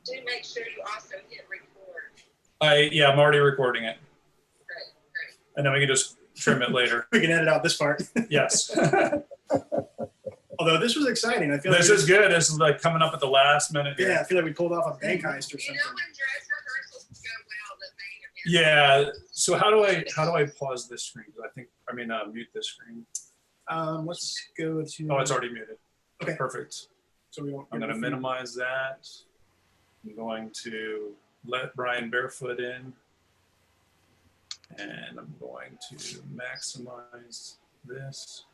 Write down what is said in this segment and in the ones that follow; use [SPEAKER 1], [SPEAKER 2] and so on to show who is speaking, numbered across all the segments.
[SPEAKER 1] Do make sure you also hit record.
[SPEAKER 2] Yeah, I'm already recording it.
[SPEAKER 1] Great.
[SPEAKER 2] And then we can just trim it later.
[SPEAKER 3] We can edit out this part.
[SPEAKER 2] Yes.
[SPEAKER 3] Although this was exciting. I feel
[SPEAKER 2] This
[SPEAKER 3] like
[SPEAKER 2] is good. This is like coming up at the last minute here.
[SPEAKER 3] Yeah, I feel like we pulled off a bank heist or
[SPEAKER 1] You
[SPEAKER 3] something.
[SPEAKER 1] know when dress rehearsals go well, the main event.
[SPEAKER 2] Yeah. So how do I pause this screen? Mute this screen.
[SPEAKER 3] Let's go to.
[SPEAKER 2] Oh, it's already muted.
[SPEAKER 3] Okay.
[SPEAKER 2] Perfect.
[SPEAKER 3] So we won't.
[SPEAKER 2] I'm going to minimize that. I'm going to let Brian Barefoot in. And I'm going to maximize this.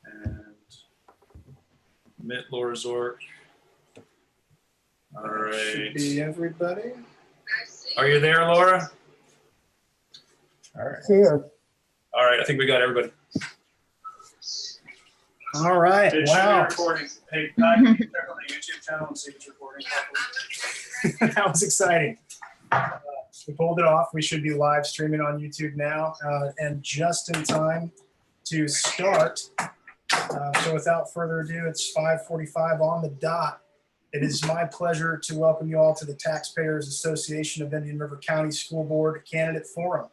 [SPEAKER 2] And Mitt Laura Zork. All right.
[SPEAKER 3] Should be everybody.
[SPEAKER 2] Are you there, Laura?
[SPEAKER 3] All right.
[SPEAKER 4] Here.
[SPEAKER 2] All right. I think we got everybody.
[SPEAKER 3] All right.
[SPEAKER 2] It
[SPEAKER 3] Wow.
[SPEAKER 2] should be recording. Hey, check on the YouTube channel and see if it's recording.
[SPEAKER 3] That was exciting. We pulled it off. We should be live streaming on YouTube now, and just in time to start. So without further ado, it's 5:45 on the dot. It is my pleasure to welcome you all to the Taxpayers Association of Indian River County School Board Candidate Forum.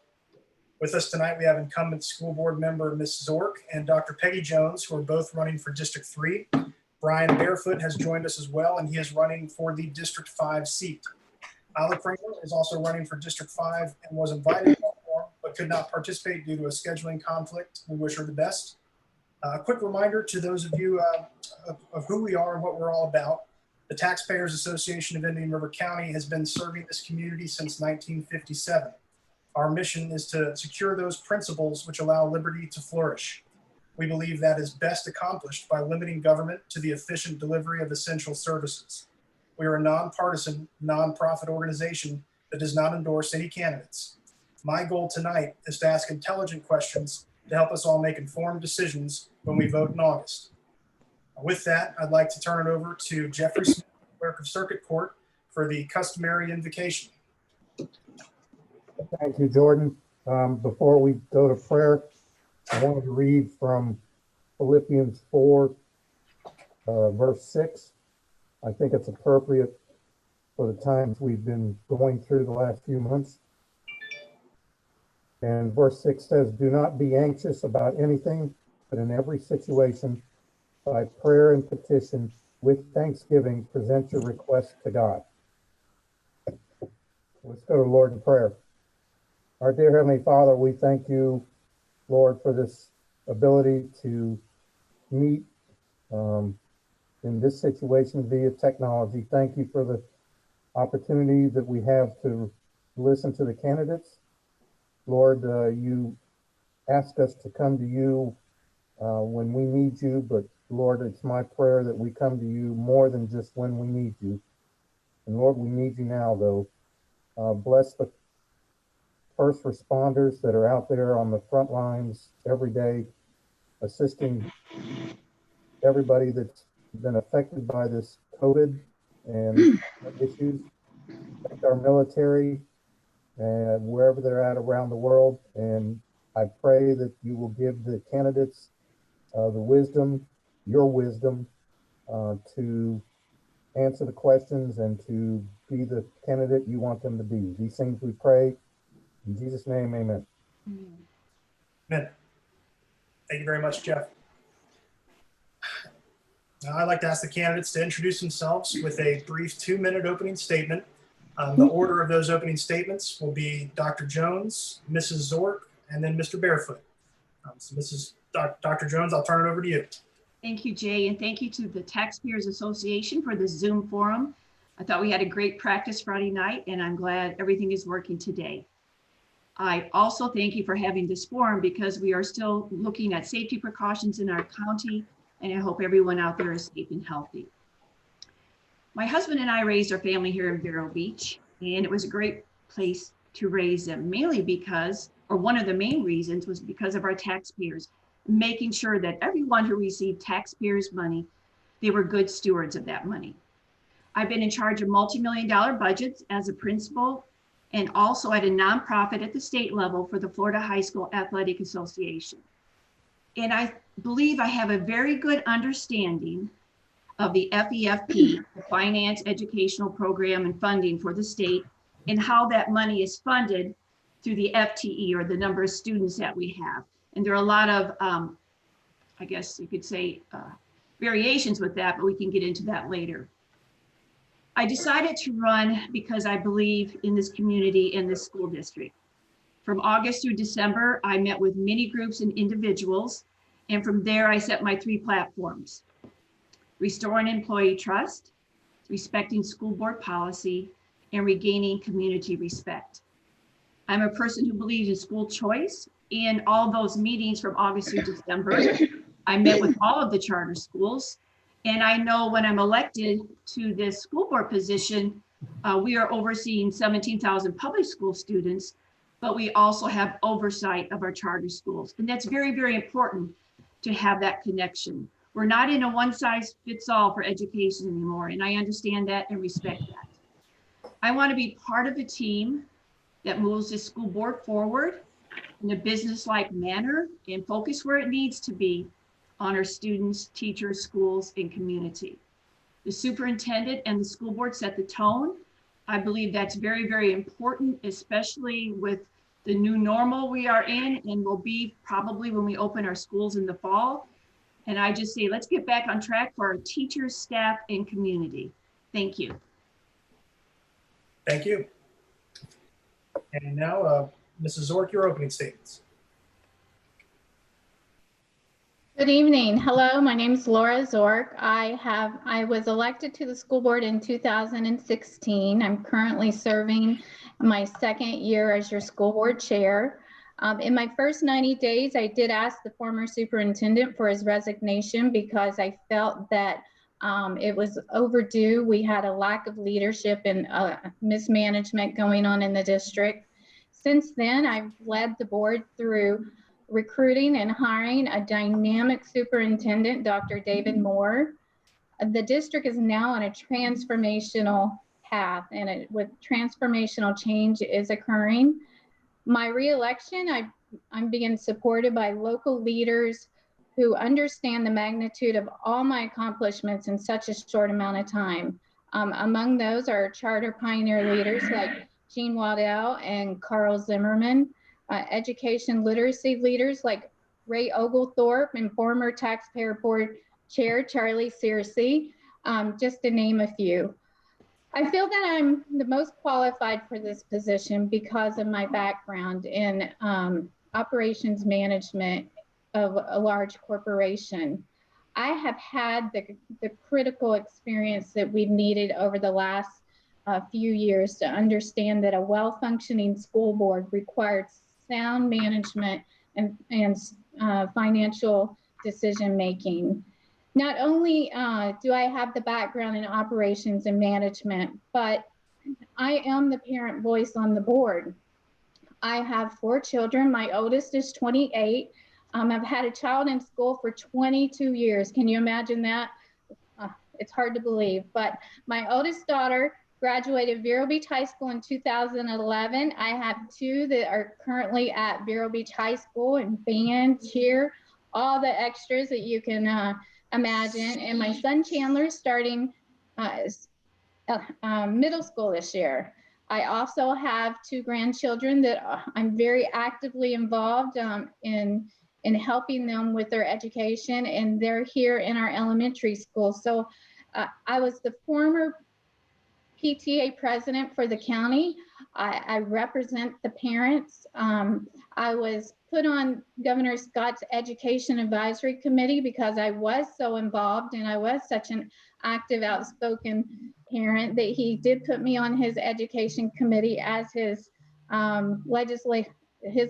[SPEAKER 3] With us tonight, we have incumbent school board member Ms. Zork and Dr. Peggy Jones, who are both running for District 3. Brian Barefoot has joined us as well, and he is running for the District 5 seat. Alec Kramer is also running for District 5 and was invited to the forum, but could not participate due to a scheduling conflict. We wish her the best. A quick reminder to those of you of who we are and what we're all about. The Taxpayers Association of Indian River County has been serving this community since 1957. Our mission is to secure those principles which allow liberty to flourish. We believe that is best accomplished by limiting government to the efficient delivery of essential services. We are a nonpartisan, nonprofit organization that does not endorse any candidates. My goal tonight is to ask intelligent questions to help us all make informed decisions when we vote in August. With that, I'd like to turn it over to Jeffrey Smith, Clerk of Circuit Court, for the customary invocation.
[SPEAKER 4] Thank you, Jordan. Before we go to prayer, I wanted to read from Philippians 4, verse 6. I think it's appropriate for the times we've been going through the last few months. And verse 6 says, "Do not be anxious about anything, but in every situation, by prayer and petition, with thanksgiving, present your requests to God." Let's go to the Lord in prayer. Our dear Heavenly Father, we thank you, Lord, for this ability to meet in this situation via technology. Thank you for the opportunity that we have to listen to the candidates. Lord, you ask us to come to you when we need you, but Lord, it's my prayer that we come to you more than just when we need you. And Lord, we need you now, though. Bless the first responders that are out there on the front lines every day, assisting everybody that's been affected by this COVID and issues. Thank our military and wherever they're at around the world. And I pray that you will give the candidates the wisdom, your wisdom, to answer the questions and to be the candidate you want them to be. These things we pray. In Jesus' name, amen.
[SPEAKER 3] Amen. Thank you very much, Jeff. Now, I'd like to ask the candidates to introduce themselves with a brief 2-minute opening statement. The order of those opening statements will be Dr. Jones, Mrs. Zork, and then Mr. Barefoot. Dr. Jones, I'll turn it over to you.
[SPEAKER 5] Thank you, Jay, and thank you to the Taxpayers Association for this Zoom forum. I thought we had a great practice Friday night, and I'm glad everything is working today. I also thank you for having this forum because we are still looking at safety precautions in our county, and I hope everyone out there is safe and healthy. My husband and I raised our family here in Vero Beach, and it was a great place to raise them, mainly because, or one of the main reasons was because of our taxpayers, making sure that everyone who received taxpayers' money, they were good stewards of that money. I've been in charge of multi-million-dollar budgets as a principal and also at a nonprofit at the state level for the Florida High School Athletic Association. And I believe I have a very good understanding of the FEFP, the Finance Educational Program and Funding for the state, and how that money is funded through the FTE, or the number of students that we have. And there are a lot of, I guess you could say, variations with that, but we can get into that later. I decided to run because I believe in this community and this school district. From August through December, I met with many groups and individuals, and from there I set my 3 platforms: restoring employee trust, respecting school board policy, and regaining community respect. I'm a person who believes in school choice. In all those meetings from August through December, I met with all of the charter schools. And I know when I'm elected to this school board position, we are overseeing 17,000 public school students, but we also have oversight of our charter schools. And that's very, very important to have that connection. We're not in a one size fits all for education anymore. And I understand that and respect that. I want to be part of a team that moves the school board forward in a business-like manner and focus where it needs to be on our students, teachers, schools, and community. The superintendent and the school board set the tone. I believe that's very, very important, especially with the new normal we are in and will be probably when we open our schools in the fall. And I just say, let's get back on track for our teachers, staff, and community. Thank you.
[SPEAKER 3] Thank you. And now, Mrs. Zork, your opening statements.
[SPEAKER 6] Good evening. Hello, my name is Laura Zork. I was elected to the school board in 2016. I'm currently serving my 2nd year as your school board chair. In my first 90 days, I did ask the former superintendent for his resignation because I felt that it was overdue. We had a lack of leadership and mismanagement going on in the district. Since then, I've led the board through recruiting and hiring a dynamic superintendent, Dr. David Moore. The district is now on a transformational path, and with transformational change is occurring. My reelection, I'm being supported by local leaders who understand the magnitude of all my accomplishments in such a short amount of time. Among those are charter pioneer leaders like Jean Waddell and Carl Zimmerman, education literacy leaders like Ray Oglethorpe and former taxpayer board chair Charlie Searcy, just to name a few. I feel that I'm the most qualified for this position because of my background in operations management of a large corporation. I have had the critical experience that we've needed over the last few years to understand that a well-functioning school board required sound management and financial decision-making. Not only do I have the background in operations and management, but I am the parent voice on the board. I have 4 children. My oldest is 28. I've had a child in school for 22 years. Can you imagine that? It's hard to believe, but my oldest daughter graduated Vero Beach High School in 2011. I have 2 that are currently at Vero Beach High School in band, cheer, all the extras that you can imagine. And my son Chandler is starting middle school this year. I also have 2 grandchildren that I'm very actively involved in helping them with their education, and they're here in our elementary school. So I was the former PTA president for the county. I represent the parents. I was put on Governor Scott's Education Advisory Committee because I was so involved and I was such an active, outspoken parent that he did put me on his education committee as his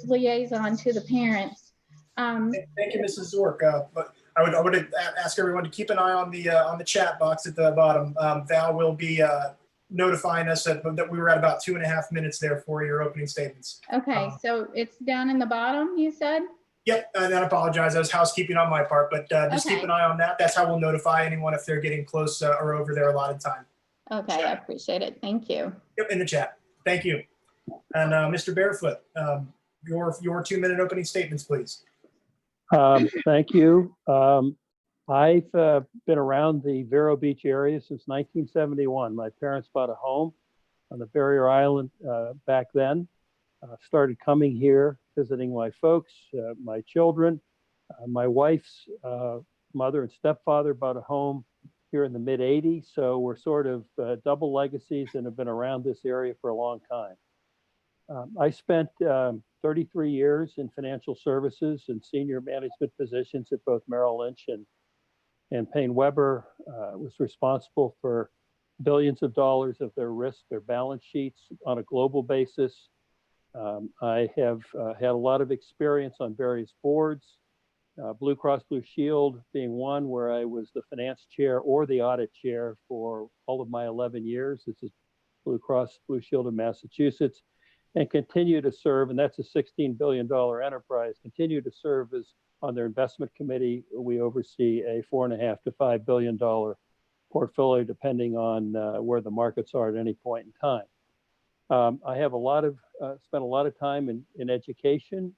[SPEAKER 6] liaison to the parents.
[SPEAKER 3] Thank you, Mrs. Zork. But I would ask everyone to keep an eye on the chat box at the bottom. Val will be notifying us that we were at about 2.5 minutes there for your opening statements.
[SPEAKER 6] Okay, so it's down in the bottom, you said?
[SPEAKER 3] Yep, and I apologize. That was housekeeping on my part, but just keep an eye on that. That's how we'll notify anyone if they're getting close or over their allotted time.
[SPEAKER 6] Okay, I appreciate it. Thank you.
[SPEAKER 3] Yep, in the chat. Thank you. And Mr. Barefoot, your 2-minute opening statements, please.
[SPEAKER 7] Thank you. I've been around the Vero Beach area since 1971. My parents bought a home on the Barrier Island back then. Started coming here, visiting my folks, my children. My wife's mother and stepfather bought a home here in the mid 80s. So we're sort of double legacies and have been around this area for a long time. I spent 33 years in financial services and senior management positions at both Merrill Lynch and Payne Weber. Was responsible for billions of dollars of their risk, their balance sheets on a global basis. I have had a lot of experience on various boards, Blue Cross Blue Shield being one where I was the finance chair or the audit chair for all of my 11 years. This is Blue Cross Blue Shield of Massachusetts, and continue to serve, and that's a $16 billion enterprise, continue to serve as on their investment committee. We oversee a $4.5 to $5 billion portfolio, depending on where the markets are at any point in time. I have spent a lot of time in education,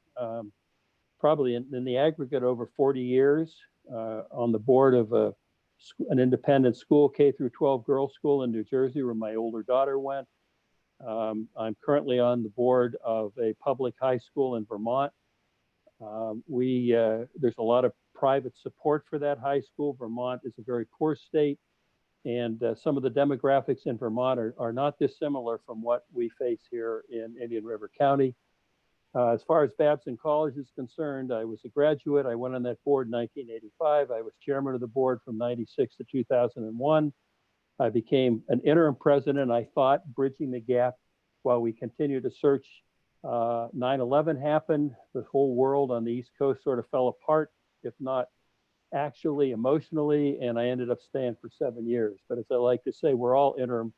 [SPEAKER 7] probably in the aggregate over 40 years on the board of an independent school, K through 12 girls school in New Jersey, where my older daughter went. I'm currently on the board of a public high school in Vermont. There's a lot of private support for that high school. Vermont is a very poor state, and some of the demographics in Vermont are not dissimilar from what we face here in Indian River County. As far as Babson College is concerned, I was a graduate. I went on that board in 1985. I was chairman of the board from 96 to 2001. I became an interim president, I thought, bridging the gap while we continue to search. 9/11 happened. The whole world on the East Coast sort of fell apart, if not actually emotionally, and I ended up staying for 7 years. But as I like to say, we're all interim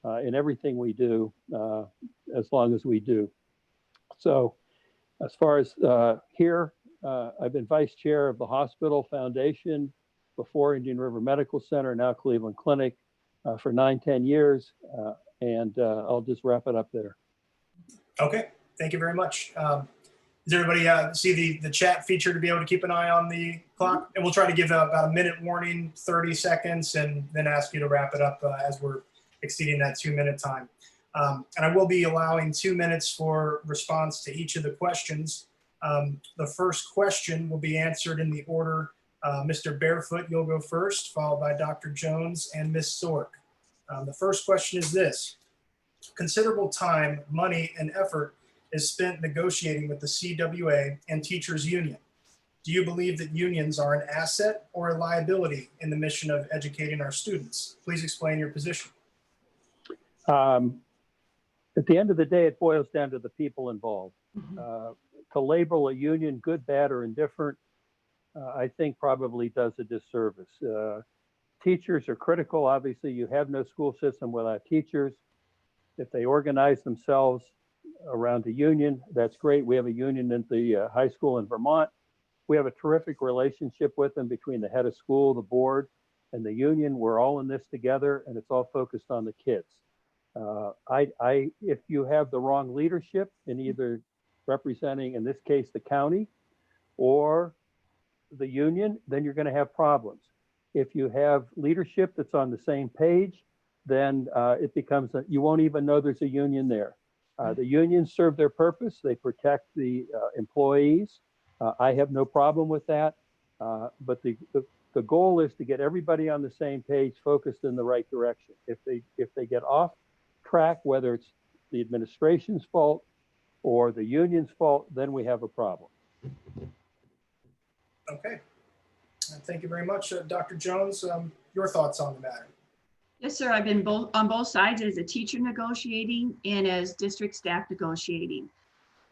[SPEAKER 7] in everything we do, as long as we do. So as far as here, I've been vice chair of the Hospital Foundation, before Indian River Medical Center, now Cleveland Clinic, for 9-10 years. And I'll just wrap it up there.
[SPEAKER 3] Okay, thank you very much. Does everybody see the chat feature to be able to keep an eye on the clock? And we'll try to give about a minute warning, 30 seconds, and then ask you to wrap it up as we're exceeding that 2-minute time. And I will be allowing 2 minutes for response to each of the questions. The first question will be answered in the order, Mr. Barefoot, you'll go first, followed by Dr. Jones and Ms. Sork. The first question is this: considerable time, money, and effort is spent negotiating with the CWA and teachers union. Do you believe that unions are an asset or a liability in the mission of educating our students? Please explain your position.
[SPEAKER 7] At the end of the day, it boils down to the people involved. To label a union good, bad, or indifferent, I think probably does a disservice. Teachers are critical. Obviously, you have no school system without teachers. If they organize themselves around a union, that's great. We have a union at the high school in Vermont. We have a terrific relationship with them between the head of school, the board, and the union. We're all in this together, and it's all focused on the kids. If you have the wrong leadership in either representing, in this case, the county or the union, then you're going to have problems. If you have leadership that's on the same page, then it becomes, you won't even know there's a union there. The unions serve their purpose. They protect the employees. I have no problem with that. But the goal is to get everybody on the same page, focused in the right direction. If they get off track, whether it's the administration's fault or the union's fault, then we have a problem.
[SPEAKER 3] Okay. Thank you very much. Dr. Jones, your thoughts on the matter?
[SPEAKER 5] Yes, sir. I've been on both sides, as a teacher negotiating and as district staff negotiating.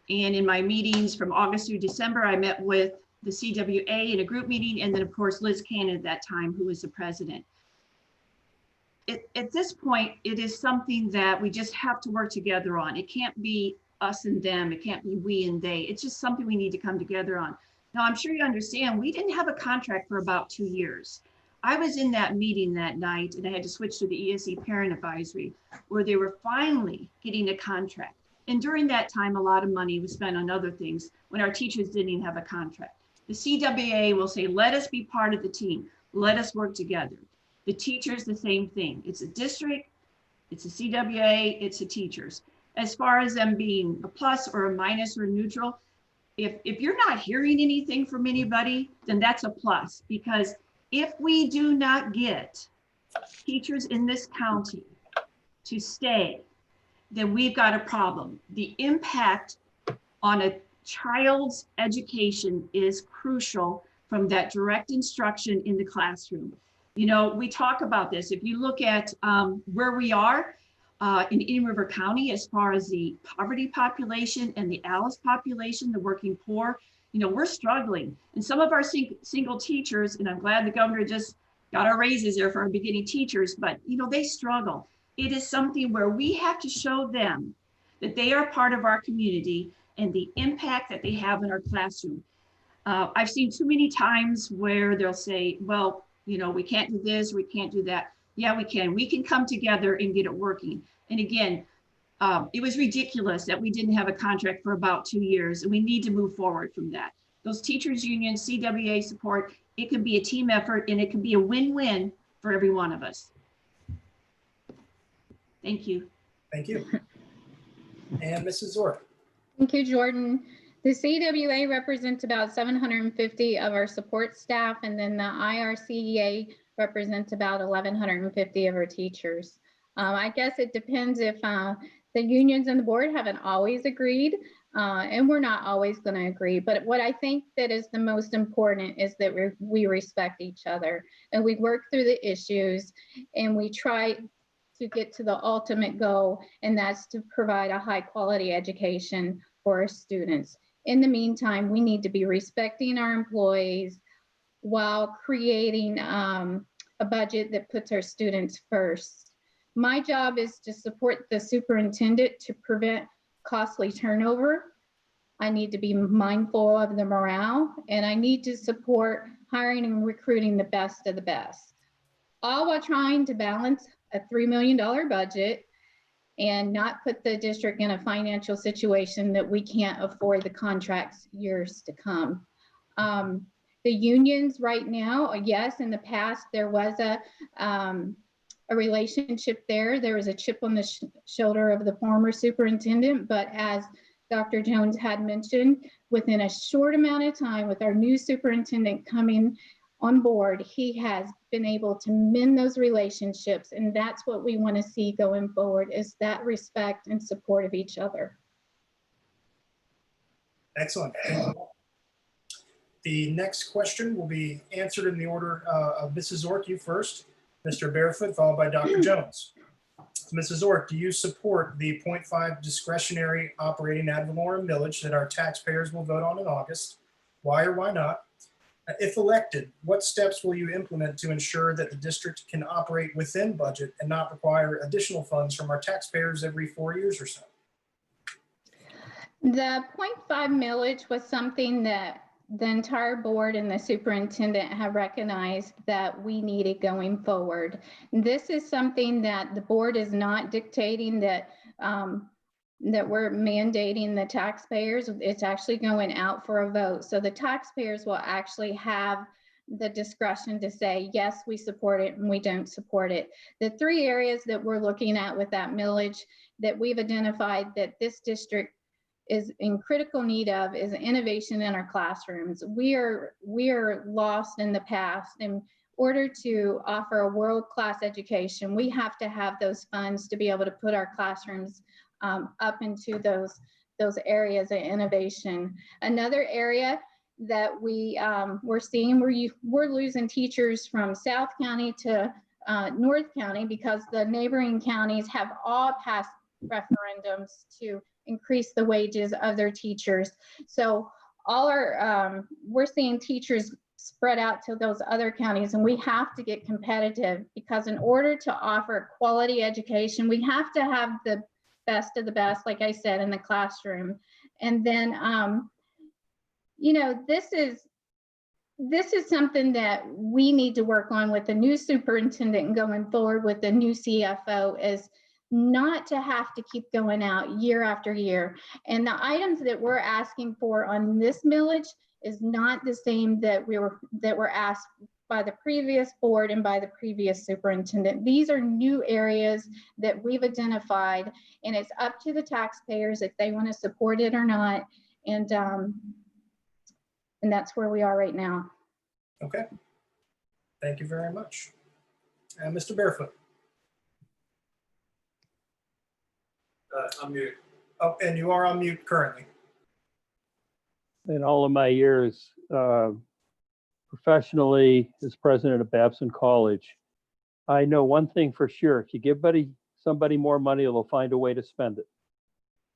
[SPEAKER 5] And in my meetings from August through December, I met with the CWA in a group meeting, and then of course Liz Cannon at that time, who was the president. At this point, it is something that we just have to work together on. It can't be us and them. It can't be we and they. It's just something we need to come together on. Now, I'm sure you understand, we didn't have a contract for about 2 years. I was in that meeting that night, and I had to switch to the ESE Parent Advisory, where they were finally getting a contract. And during that time, a lot of money was spent on other things when our teachers didn't even have a contract. The CWA will say, let us be part of the team. Let us work together. The teachers, the same thing. It's a district, it's a CWA, it's the teachers. As far as them being a plus or a minus or neutral, if you're not hearing anything from anybody, then that's a plus. Because if we do not get teachers in this county to stay, then we've got a problem. The impact on a child's education is crucial from that direct instruction in the classroom. You know, we talk about this. If you look at where we are in Indian River County, as far as the poverty population and the ALICE population, the working poor, you know, we're struggling. And some of our single teachers, and I'm glad the governor just got our raises there for our beginning teachers, but you know, they struggle. It is something where we have to show them that they are part of our community and the impact that they have in our classroom. I've seen too many times where they'll say, well, you know, we can't do this, we can't do that. Yeah, we can. We can come together and get it working. And again, it was ridiculous that we didn't have a contract for about 2 years, and we need to move forward from that. Those teachers unions, CWA support, it can be a team effort, and it can be a win-win for every one of us. Thank you.
[SPEAKER 3] Thank you. And Mrs. Zork.
[SPEAKER 6] Thank you, Jordan. The CWA represents about 750 of our support staff, and then the IRCEA represents about 1,150 of our teachers. I guess it depends if the unions and the board haven't always agreed, and we're not always going to agree. But what I think that is the most important is that we respect each other, and we work through the issues, and we try to get to the ultimate goal, and that's to provide a high quality education for our students. In the meantime, we need to be respecting our employees while creating a budget that puts our students first. My job is to support the superintendent to prevent costly turnover. I need to be mindful of the morale, and I need to support hiring and recruiting the best of the best, all while trying to balance a $3 million budget and not put the district in a financial situation that we can't afford the contracts years to come. The unions right now, yes, in the past, there was a relationship there. There was a chip on the shoulder of the former superintendent, but as Dr. Jones had mentioned, within a short amount of time with our new superintendent coming on board, he has been able to mend those relationships, and that's what we want to see going forward, is that respect and support of each other.
[SPEAKER 3] Excellent. The next question will be answered in the order of Mrs. Zork, you first, Mr. Barefoot, followed by Dr. Jones. Mrs. Zork, do you support the 0.5 discretionary operating ad valorem millage that our taxpayers will vote on in August? Why or why not? If elected, what steps will you implement to ensure that the district can operate within budget and not require additional funds from our taxpayers every 4 years or so?
[SPEAKER 6] The 0.5 millage was something that the entire board and the superintendent have recognized that we needed going forward. This is something that the board is not dictating that that we're mandating the taxpayers. It's actually going out for a vote. So the taxpayers will actually have the discretion to say, yes, we support it and we don't support it. The 3 areas that we're looking at with that millage that we've identified that this district is in critical need of is innovation in our classrooms. We are lost in the past. In order to offer a world-class education, we have to have those funds to be able to put our classrooms up into those areas of innovation. Another area that we're seeing, we're losing teachers from South County to North County because the neighboring counties have all passed referendums to increase the wages of their teachers. So all our we're seeing teachers spread out to those other counties, and we have to get competitive because in order to offer quality education, we have to have the best of the best, like I said, in the classroom. And then, you know, this is something that we need to work on with the new superintendent and going forward with the new CFO is not to have to keep going out year after year. And the items that we're asking for on this millage is not the same that were asked by the previous board and by the previous superintendent. These are new areas that we've identified, and it's up to the taxpayers if they want to support it or not. And that's where we are right now.
[SPEAKER 3] Okay. Thank you very much. Mr. Barefoot.
[SPEAKER 2] I'm mute.
[SPEAKER 3] Oh, and you are on mute currently.
[SPEAKER 7] In all of my years professionally as president of Babson College, I know one thing for sure: if you give somebody more money, they'll find a way to spend it.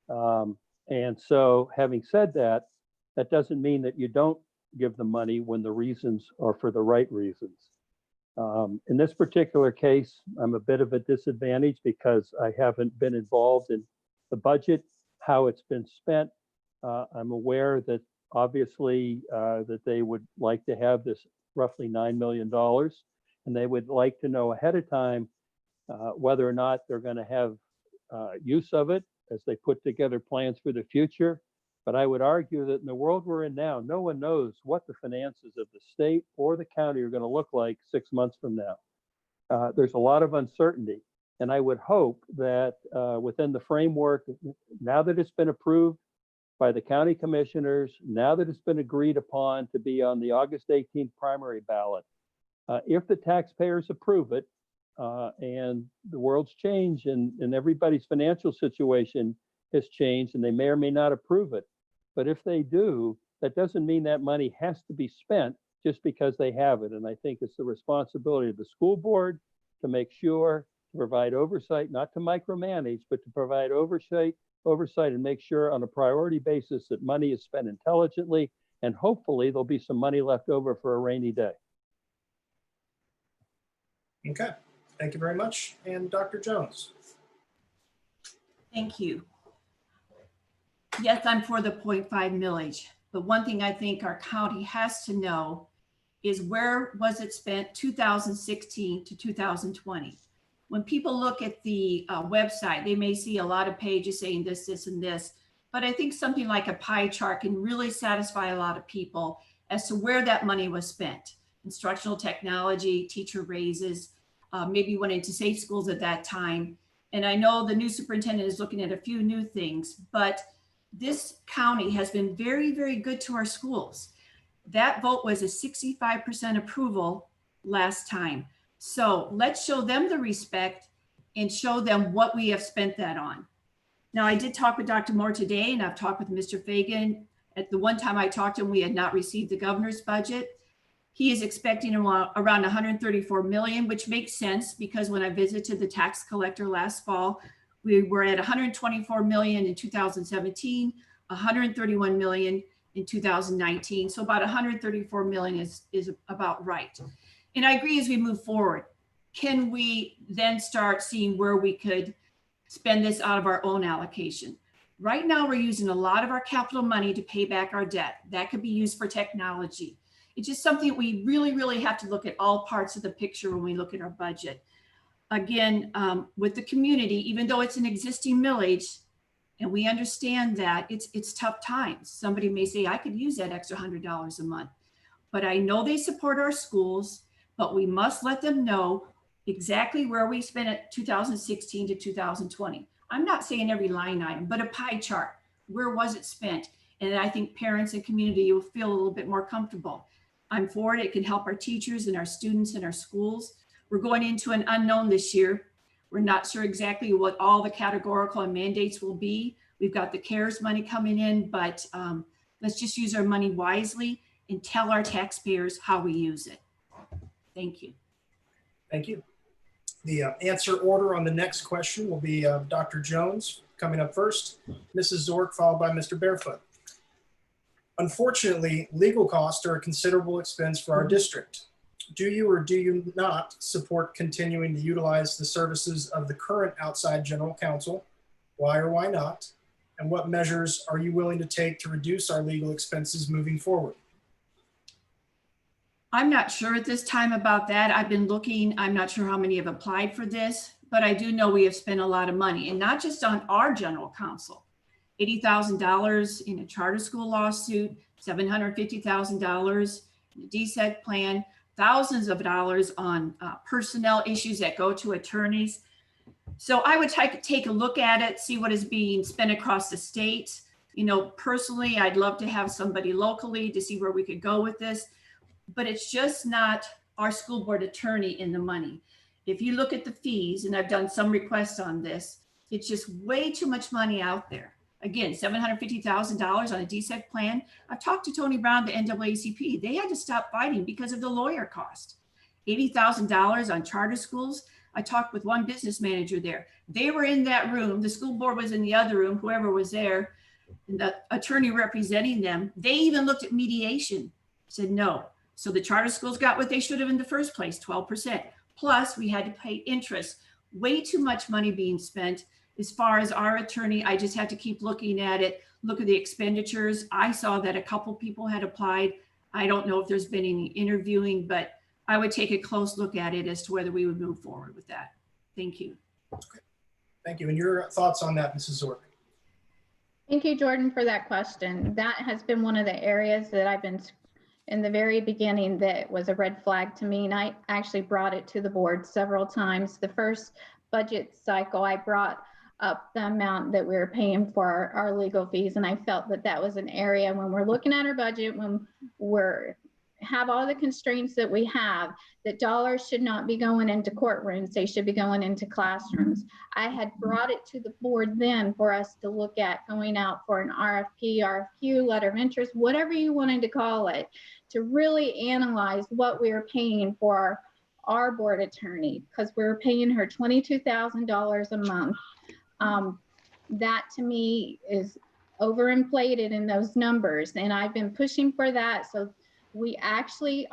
[SPEAKER 7] And so, having said that, that doesn't mean that you don't give them money when the reasons are for the right reasons. In this particular case, I'm a bit of a disadvantage because I haven't been involved in the budget, how it's been spent. I'm aware that obviously that they would like to have this roughly $9 million, and they would like to know ahead of time whether or not they're going to have use of it as they put together plans for the future. But I would argue that in the world we're in now, no one knows what the finances of the state or the county are going to look like 6 months from now. There's a lot of uncertainty. And I would hope that within the framework, now that it's been approved by the county commissioners, now that it's been agreed upon to be on the August 18th primary ballot, if the taxpayers approve it, and the world's changed and everybody's financial situation has changed and they may or may not approve it. But if they do, that doesn't mean that money has to be spent just because they have it. And I think it's the responsibility of the school board to make sure to provide oversight, not to micromanage, but to provide oversight and make sure on a priority basis that money is spent intelligently, and hopefully there'll be some money left over for a rainy day.
[SPEAKER 3] Okay, thank you very much. And Dr. Jones.
[SPEAKER 5] Thank you. Yes, I'm for the 0.5 millage, but one thing I think our county has to know is where was it spent 2016 to 2020? When people look at the website, they may see a lot of pages saying this, this, and this, but I think something like a pie chart can really satisfy a lot of people as to where that money was spent. Instructional technology, teacher raises, maybe went into safe schools at that time. And I know the new superintendent is looking at a few new things, but this county has been very, very good to our schools. That vote was a 65% approval last time. So let's show them the respect and show them what we have spent that on. Now, I did talk with Dr. Moore today, and I've talked with Mr. Fagan. At the one time I talked to him, we had not received the governor's budget. He is expecting around 134 million, which makes sense because when I visited the tax collector last fall, we were at 124 million in 2017, 131 million in 2019. So about 134 million is about right. And I agree as we move forward, can we then start seeing where we could spend this out of our own allocation? Right now, we're using a lot of our capital money to pay back our debt. That could be used for technology. It's just something we really, really have to look at all parts of the picture when we look at our budget. Again, with the community, even though it's an existing millage, and we understand that it's tough times. Somebody may say, I could use that extra $100 a month, but I know they support our schools, but we must let them know exactly where we spent it 2016 to 2020. I'm not saying every line item, but a pie chart. Where was it spent? And I think parents and community will feel a little bit more comfortable. I'm for it. It can help our teachers and our students and our schools. We're going into an unknown this year. We're not sure exactly what all the categorical and mandates will be. We've got the CARES money coming in, but let's just use our money wisely and tell our taxpayers how we use it. Thank you.
[SPEAKER 3] Thank you. The answer order on the next question will be Dr. Jones coming up first, Mrs. Zork, followed by Mr. Barefoot. Unfortunately, legal costs are a considerable expense for our district. Do you or do you not support continuing to utilize the services of the current outside general counsel? Why or why not? And what measures are you willing to take to reduce our legal expenses moving forward?
[SPEAKER 5] I'm not sure at this time about that. I've been looking. I'm not sure how many have applied for this, but I do know we have spent a lot of money, and not just on our general counsel. $80,000 in a charter school lawsuit, $750,000, DSEC plan, thousands of dollars on personnel issues that go to attorneys. So I would take a look at it, see what is being spent across the state. You know, personally, I'd love to have somebody locally to see where we could go with this, but it's just not our school board attorney in the money. If you look at the fees, and I've done some requests on this, it's just way too much money out there. Again, $750,000 on a DSEC plan. I've talked to Tony Brown, the NAACP. They had to stop fighting because of the lawyer cost. $80,000 on charter schools. I talked with one business manager there. They were in that room. The school board was in the other room, whoever was there, and the attorney representing them. They even looked at mediation, said no. So the charter schools got what they should have in the first place, 12%. Plus we had to pay interest. Way too much money being spent. As far as our attorney, I just have to keep looking at it, look at the expenditures. I saw that a couple people had applied. I don't know if there's been any interviewing, but I would take a close look at it as to whether we would move forward with that. Thank you.
[SPEAKER 3] Thank you. And your thoughts on that, Mrs. Zork?
[SPEAKER 6] Thank you, Jordan, for that question. That has been one of the areas that I've been in the very beginning that was a red flag to me. And I actually brought it to the board several times. The first budget cycle, I brought up the amount that we were paying for our legal fees. And I felt that that was an area when we're looking at our budget, when we're have all the constraints that we have, that dollars should not be going into courtrooms, they should be going into classrooms. I had brought it to the board then for us to look at going out for an RFP, RFQ, letter of interest, whatever you wanted to call it, to really analyze what we were paying for our board attorney, because we were paying her $22,000 a month. That to me is overinflated in those numbers, and I've been pushing for that. So we actually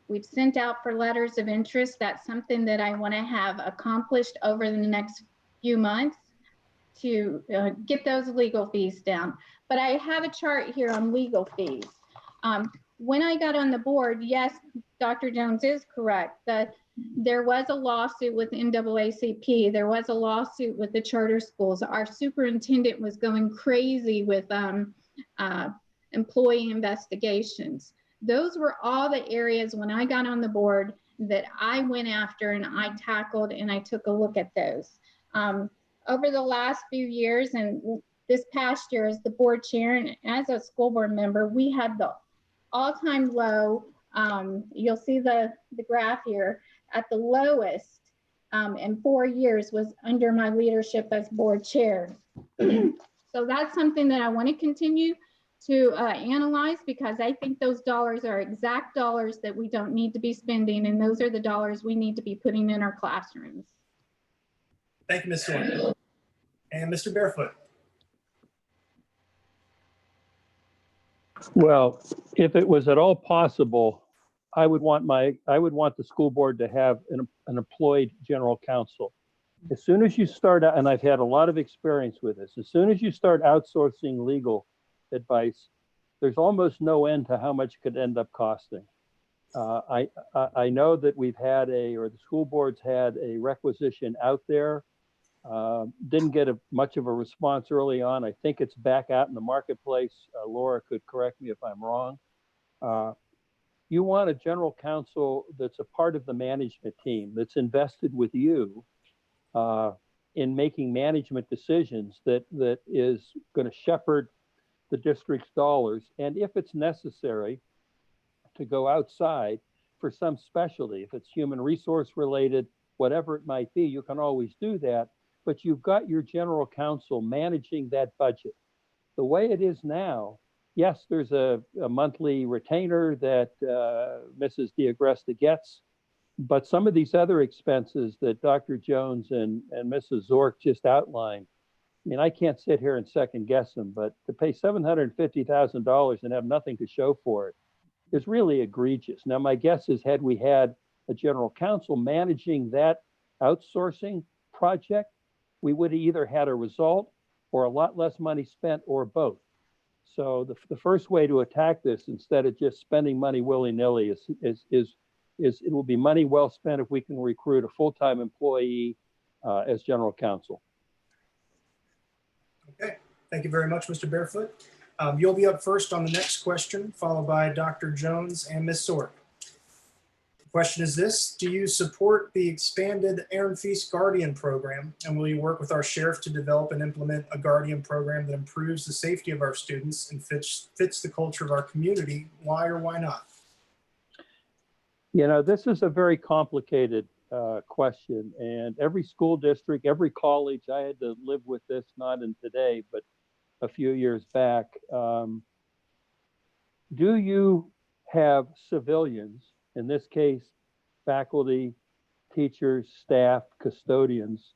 [SPEAKER 6] we've sent out for letters of interest. That's something that I want to have accomplished over the next few months to get those legal fees down. But I have a chart here on legal fees. When I got on the board, yes, Dr. Jones is correct that there was a lawsuit with NAACP. There was a lawsuit with the charter schools. Our superintendent was going crazy with employee investigations. Those were all the areas when I got on the board that I went after and I tackled and I took a look at those. Over the last few years and this past year as the board chair and as a school board member, we had the all-time low. You'll see the graph here at the lowest in 4 years was under my leadership as board chair. So that's something that I want to continue to analyze, because I think those dollars are exact dollars that we don't need to be spending, and those are the dollars we need to be putting in our classrooms.
[SPEAKER 3] Thank you, Ms. Zork. And Mr. Barefoot.
[SPEAKER 7] Well, if it was at all possible, I would want the school board to have an employed general counsel. As soon as you start out, and I've had a lot of experience with this, as soon as you start outsourcing legal advice, there's almost no end to how much it could end up costing. I know that we've had the school board's had a requisition out there. Didn't get much of a response early on. I think it's back out in the marketplace. Laura could correct me if I'm wrong. You want a general counsel that's a part of the management team, that's invested with you in making management decisions, that is going to shepherd the district's dollars, and if it's necessary to go outside for some specialty, if it's human resource related, whatever it might be, you can always do that, but you've got your general counsel managing that budget. The way it is now, yes, there's a monthly retainer that Mrs. DiAgresta gets, but some of these other expenses that Dr. Jones and Mrs. Zork just outlined, I mean, I can't sit here and second guess them, but to pay $750,000 and have nothing to show for it is really egregious. Now, my guess is had we had a general counsel managing that outsourcing project, we would have either had a result or a lot less money spent or both. So the first way to attack this, instead of just spending money willy-nilly, is it will be money well spent if we can recruit a full-time employee as general counsel.
[SPEAKER 3] Okay, thank you very much, Mr. Barefoot. You'll be up first on the next question, followed by Dr. Jones and Ms. Sork. The question is this: do you support the expanded Aaron Feast Guardian Program? And will you work with our sheriff to develop and implement a Guardian program that improves the safety of our students and fits the culture of our community? Why or why not?
[SPEAKER 7] You know, this is a very complicated question, and every school district, every college, I had to live with this, not in today, but a few years back. Do you have civilians, in this case, faculty, teachers, staff, custodians,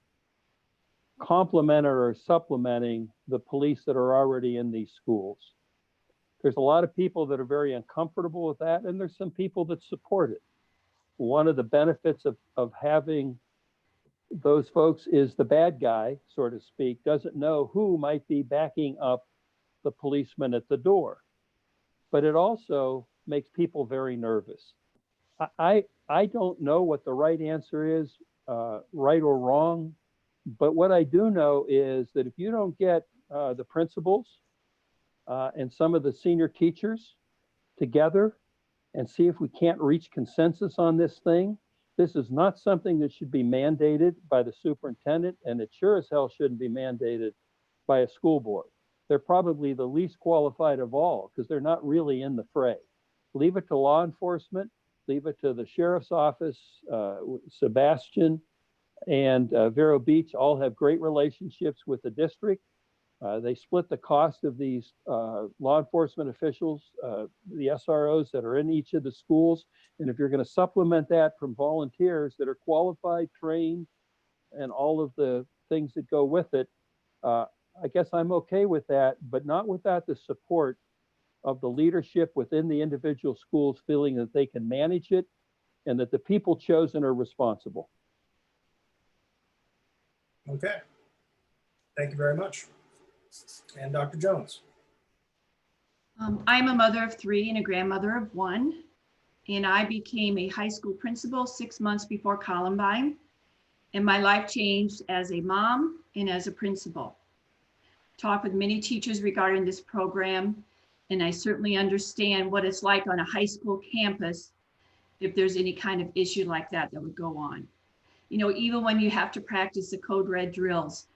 [SPEAKER 7] complementing or supplementing the police that are already in these schools? There's a lot of people that are very uncomfortable with that, and there's some people that support it. One of the benefits of having those folks is the bad guy, so to speak, doesn't know who might be backing up the policeman at the door. But it also makes people very nervous. I don't know what the right answer is, right or wrong, but what I do know is that if you don't get the principals and some of the senior teachers together and see if we can't reach consensus on this thing, this is not something that should be mandated by the superintendent, and it sure as hell shouldn't be mandated by a school board. They're probably the least qualified of all because they're not really in the fray. Leave it to law enforcement, leave it to the sheriff's office. Sebastian and Vero Beach all have great relationships with the district. They split the cost of these law enforcement officials, the SROs that are in each of the schools. And if you're going to supplement that from volunteers that are qualified, trained, and all of the things that go with it, I guess I'm okay with that, but not without the support of the leadership within the individual schools feeling that they can manage it and that the people chosen are responsible.
[SPEAKER 3] Okay. Thank you very much. And Dr. Jones.
[SPEAKER 5] I'm a mother of 3 and a grandmother of 1, and I became a high school principal 6 months before Columbine, and my life changed as a mom and as a principal. Talked with many teachers regarding this program, and I certainly understand what it's like on a high school campus if there's any kind of issue like that would go on. You know, even when you have to practice the code red drills.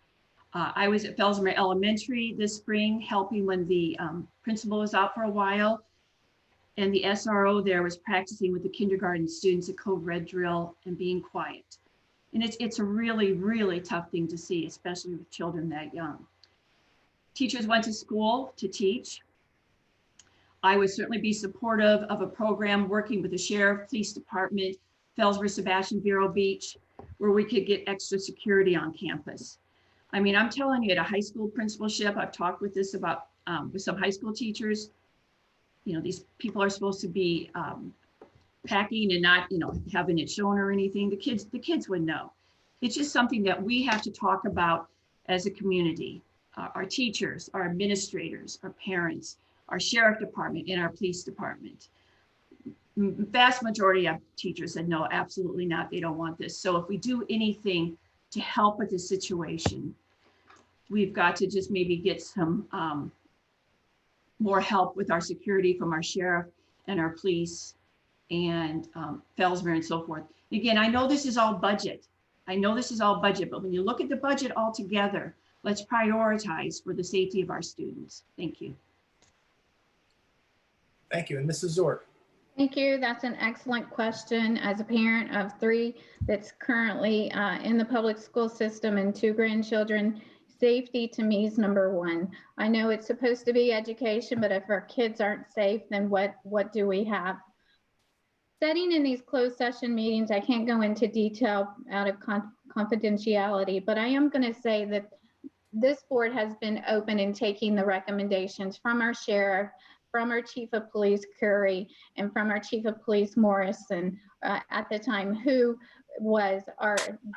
[SPEAKER 5] I was at Felsmer Elementary this spring helping when the principal was out for a while, and the SRO there was practicing with the kindergarten students a code red drill and being quiet. And it's a really, really tough thing to see, especially with children that young. Teachers went to school to teach. I would certainly be supportive of a program working with the sheriff, police department, Felsmer, Sebastian, Vero Beach, where we could get extra security on campus. I mean, I'm telling you, at a high school principalship, I've talked with this about with some high school teachers. You know, these people are supposed to be packing and not, you know, having it shown or anything. The kids would know. It's just something that we have to talk about as a community. Our teachers, our administrators, our parents, our sheriff department, and our police department. Vast majority of teachers said, no, absolutely not. They don't want this. So if we do anything to help with the situation, we've got to just maybe get some more help with our security from our sheriff and our police and Felsmer and so forth. Again, I know this is all budget. I know this is all budget, but when you look at the budget altogether, let's prioritize for the safety of our students. Thank you.
[SPEAKER 3] Thank you. And Mrs. Zork.
[SPEAKER 6] Thank you. That's an excellent question. As a parent of 3 that's currently in the public school system and 2 grandchildren, safety to me is number 1. I know it's supposed to be education, but if our kids aren't safe, then what do we have? Setting in these closed session meetings, I can't go into detail out of confidentiality, but I am going to say that this board has been open in taking the recommendations from our sheriff, from our chief of police Curry, and from our chief of police Morrison at the time, who was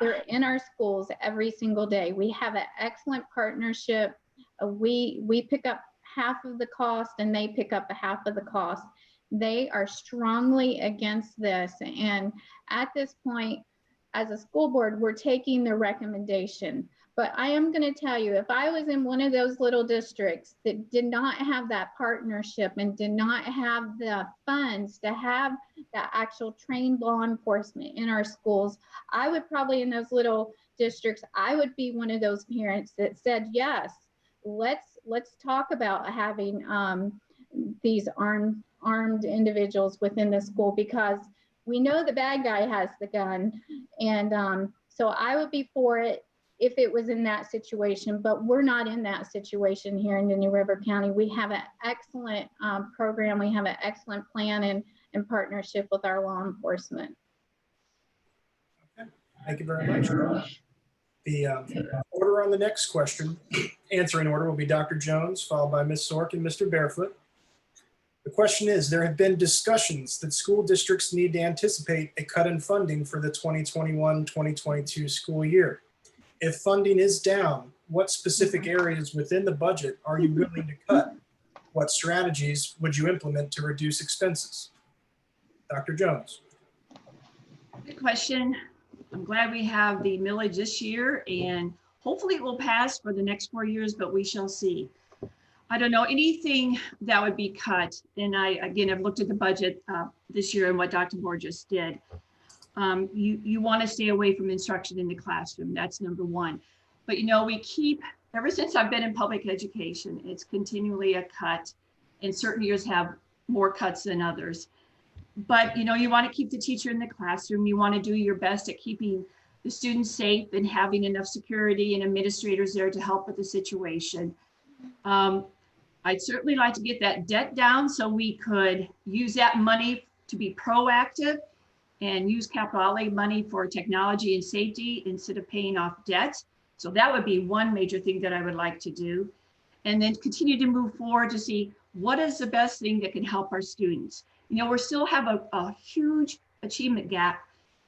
[SPEAKER 6] they're in our schools every single day. We have an excellent partnership. We pick up half of the cost and they pick up a half of the cost. They are strongly against this. And at this point, as a school board, we're taking the recommendation. But I am going to tell you, if I was in one of those little districts that did not have that partnership and did not have the funds to have that actual trained law enforcement in our schools, I would probably, in those little districts, I would be one of those parents that said, yes, let's talk about having these armed individuals within the school, because we know the bad guy has the gun. And so I would be for it if it was in that situation, but we're not in that situation here in New River County. We have an excellent program. We have an excellent plan in partnership with our law enforcement.
[SPEAKER 3] Okay. Thank you very much. The order on the next question, answering order, will be Dr. Jones, followed by Ms. Sork and Mr. Barefoot. The question is, there have been discussions that school districts need to anticipate a cut in funding for the 2021-2022 school year. If funding is down, what specific areas within the budget are you willing to cut? What strategies would you implement to reduce expenses? Dr. Jones.
[SPEAKER 5] Good question. I'm glad we have the millage this year, and hopefully it will pass for the next 4 years, but we shall see. I don't know anything that would be cut. And I've looked at the budget this year and what Dr. Moore just did. You want to stay away from instruction in the classroom. That's number one. But we keep, ever since I've been in public education, it's continually a cut, and certain years have more cuts than others. But you want to keep the teacher in the classroom. You want to do your best at keeping the students safe and having enough security and administrators there to help with the situation. I'd certainly like to get that debt down so we could use that money to be proactive and use capital outlay money for technology and safety instead of paying off debt. So that would be one major thing that I would like to do. And then continue to move forward to see what is the best thing that can help our students. We still have a huge achievement gap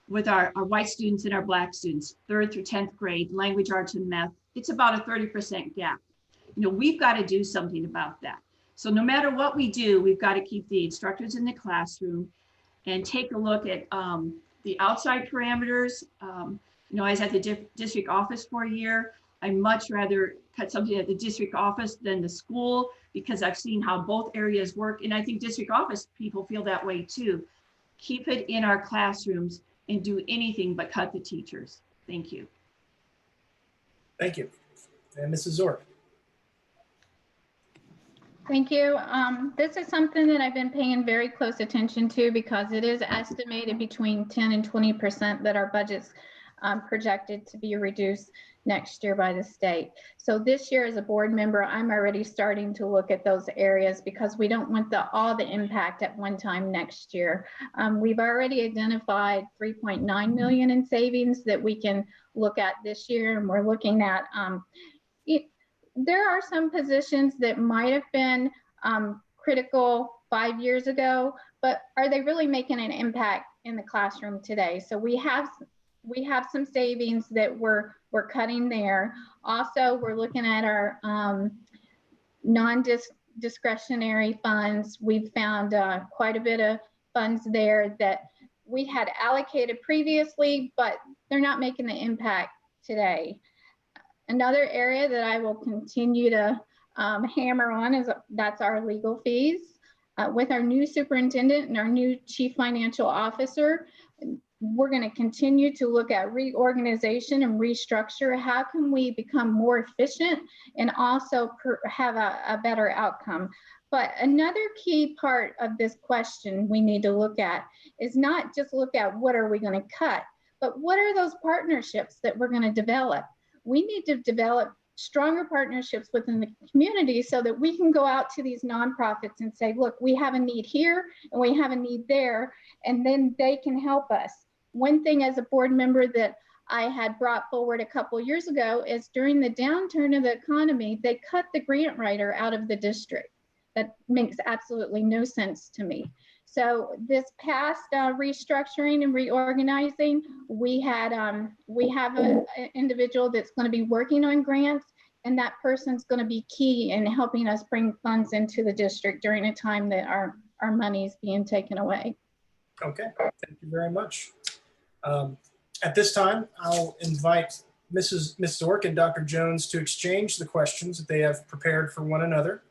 [SPEAKER 5] with our white students and our Black students, 3rd through 10th grade, language, arts, and math. It's about a 30% gap. We've got to do something about that. So no matter what we do, we've got to keep the instructors in the classroom and take a look at the outside parameters. I was at the district office for a year. I much rather cut something at the district office than the school, because I've seen how both areas work. And I think district office people feel that way too. Keep it in our classrooms and do anything but cut the teachers. Thank you.
[SPEAKER 3] Thank you. And Mrs. Zork.
[SPEAKER 6] Thank you. This is something that I've been paying very close attention to, because it is estimated between 10 and 20% that our budget's projected to be reduced next year by the state. So this year as a board member, I'm already starting to look at those areas, because we don't want all the impact at one time next year. We've already identified 3.9 million in savings that we can look at this year, and we're looking at there are some positions that might have been critical 5 years ago, but are they really making an impact in the classroom today? So we have some savings that we're cutting there. Also, we're looking at our non-discretionary funds. We've found quite a bit of funds there that we had allocated previously, but they're not making the impact today. Another area that I will continue to hammer on that's our legal fees. With our new superintendent and our new chief financial officer, we're going to continue to look at reorganization and restructure. How can we become more efficient and also have a better outcome? But another key part of this question we need to look at is not just look at what are we going to cut, but what are those partnerships that we're going to develop? We need to develop stronger partnerships within the community so that we can go out to these nonprofits and say, look, we have a need here and we have a need there, and then they can help us. One thing as a board member that I had brought forward a couple years ago is during the downturn of the economy, they cut the grant writer out of the district. That makes absolutely no sense to me. So this past restructuring and reorganizing, we have an individual that's going to be working on grants, and that person's going to be key in helping us bring funds into the district during a time that our money is being taken away.
[SPEAKER 3] Okay, thank you very much. At this time, I'll invite Ms. Zork and Dr. Jones to exchange the questions that they have prepared for one another.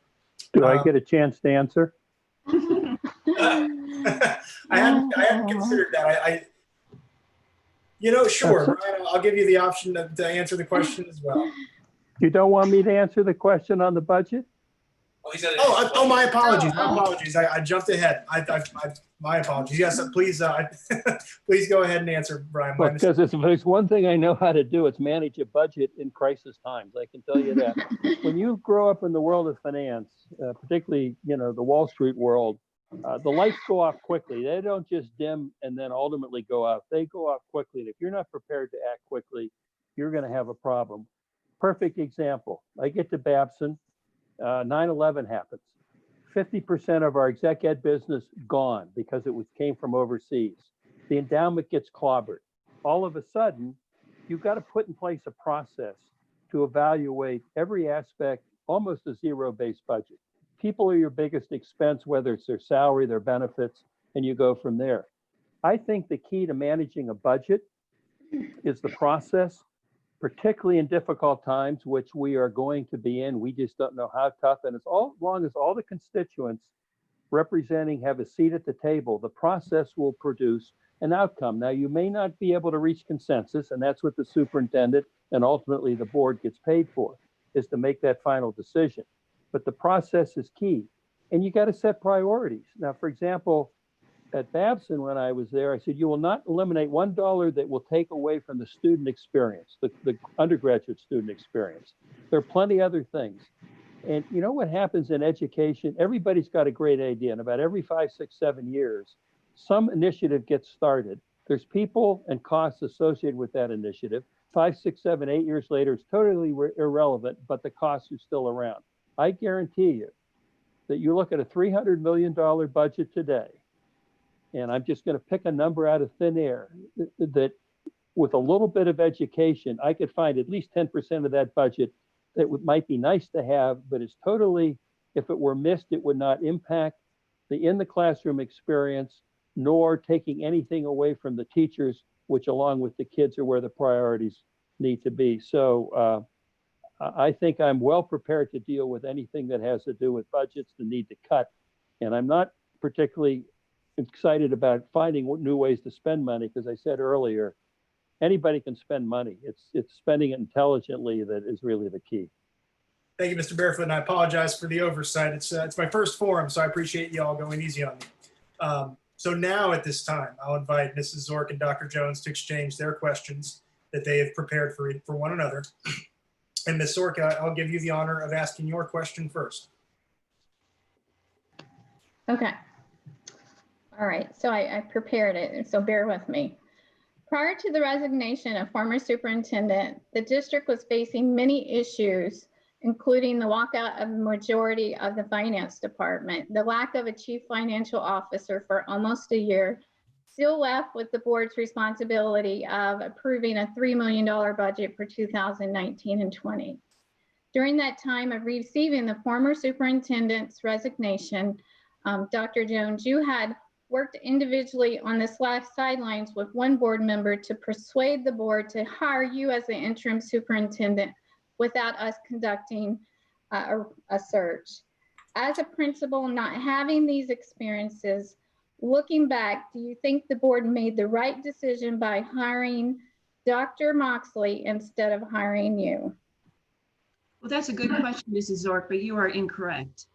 [SPEAKER 7] Do I get a chance to answer?
[SPEAKER 3] I hadn't considered that. Sure, Brian, I'll give you the option to answer the question as well.
[SPEAKER 7] You don't want me to answer the question on the budget?
[SPEAKER 3] My apologies. My apologies. I jumped ahead. My apologies. Yes, please, please go ahead and answer, Brian.
[SPEAKER 7] Well, because if there's one thing I know how to do, it's manage a budget in crisis times. I can tell you that. When you grow up in the world of finance, particularly, the Wall Street world, the lights go off quickly. They don't just dim and then ultimately go off. They go off quickly. And if you're not prepared to act quickly, you're going to have a problem. Perfect example. I get to Babson, 9/11 happens. 50% of our exec ed business gone because it came from overseas. The endowment gets clobbered. All of a sudden, you've got to put in place a process to evaluate every aspect, almost a zero-based budget. People are your biggest expense, whether it's their salary, their benefits, and you go from there. I think the key to managing a budget is the process, particularly in difficult times, which we are going to be in. We just don't know how tough. And as long as all the constituents representing have a seat at the table, the process will produce an outcome. Now, you may not be able to reach consensus, and that's what the superintendent and ultimately the board gets paid for, is to make that final decision. But the process is key. And you got to set priorities. Now, for example, at Babson, when I was there, I said, you will not eliminate $1 that will take away from the student experience, the undergraduate student experience. There are plenty other things. And you know what happens in education? Everybody's got a great idea. And about every 5, 6, 7 years, some initiative gets started. There's people and costs associated with that initiative. 5, 6, 7, 8 years later, it's totally irrelevant, but the costs are still around. I guarantee you that you look at a $300 million budget today, and I'm just going to pick a number out of thin air, that with a little bit of education, I could find at least 10% of that budget that might be nice to have, but it's totally, if it were missed, it would not impact the in the classroom experience, nor taking anything away from the teachers, which along with the kids are where the priorities need to be. So I think I'm well prepared to deal with anything that has to do with budgets, the need to cut. And I'm not particularly excited about finding new ways to spend money, because I said earlier, anybody can spend money. It's spending it intelligently that is really the key.
[SPEAKER 3] Thank you, Mr. Barefoot, and I apologize for the oversight. It's my first forum, so I appreciate you all going easy on me. So now at this time, I'll invite Mrs. Zork and Dr. Jones to exchange their questions that they have prepared for one another. And Ms. Zork, I'll give you the honor of asking your question first.
[SPEAKER 6] Okay. All right, so I prepared it, so bear with me. Prior to the resignation of former superintendent, the district was facing many issues, including the walkout of the majority of the finance department, the lack of a chief financial officer for almost a year, still left with the board's responsibility of approving a $3 million budget for 2019 and 20. During that time of receiving the former superintendent's resignation, Dr. Jones, you had worked individually on the sidelines with one board member to persuade the board to hire you as the interim superintendent without us conducting a search. As a principal, not having these experiences, looking back, do you think the board made the right decision by hiring Dr. Moxley instead of hiring you?
[SPEAKER 5] Well, that's a good question, Mrs. Zork, but you are incorrect.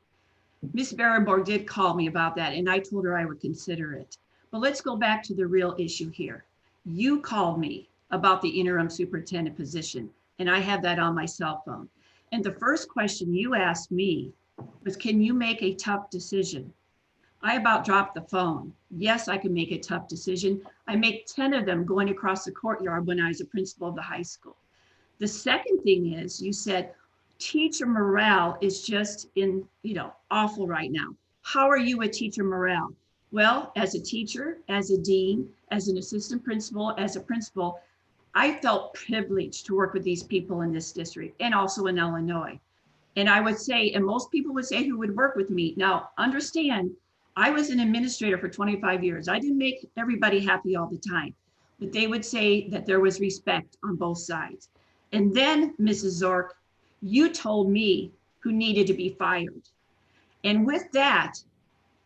[SPEAKER 5] Ms. Berenborg did call me about that, and I told her I would consider it. But let's go back to the real issue here. You called me about the interim superintendent position, and I have that on my cell phone. And the first question you asked me was, can you make a tough decision? I about dropped the phone. Yes, I can make a tough decision. I make 10 of them going across the courtyard when I was a principal of the high school. The second thing is, you said, teacher morale is just awful right now. How are you at teacher morale? Well, as a teacher, as a dean, as an assistant principal, as a principal, I felt privileged to work with these people in this district and also in Illinois. And I would say, and most people would say who would work with me. Now, understand, I was an administrator for 25 years. I didn't make everybody happy all the time. that they would say that there was respect on both sides. And then, Mrs. Zork, you told me who needed to be fired. And with that,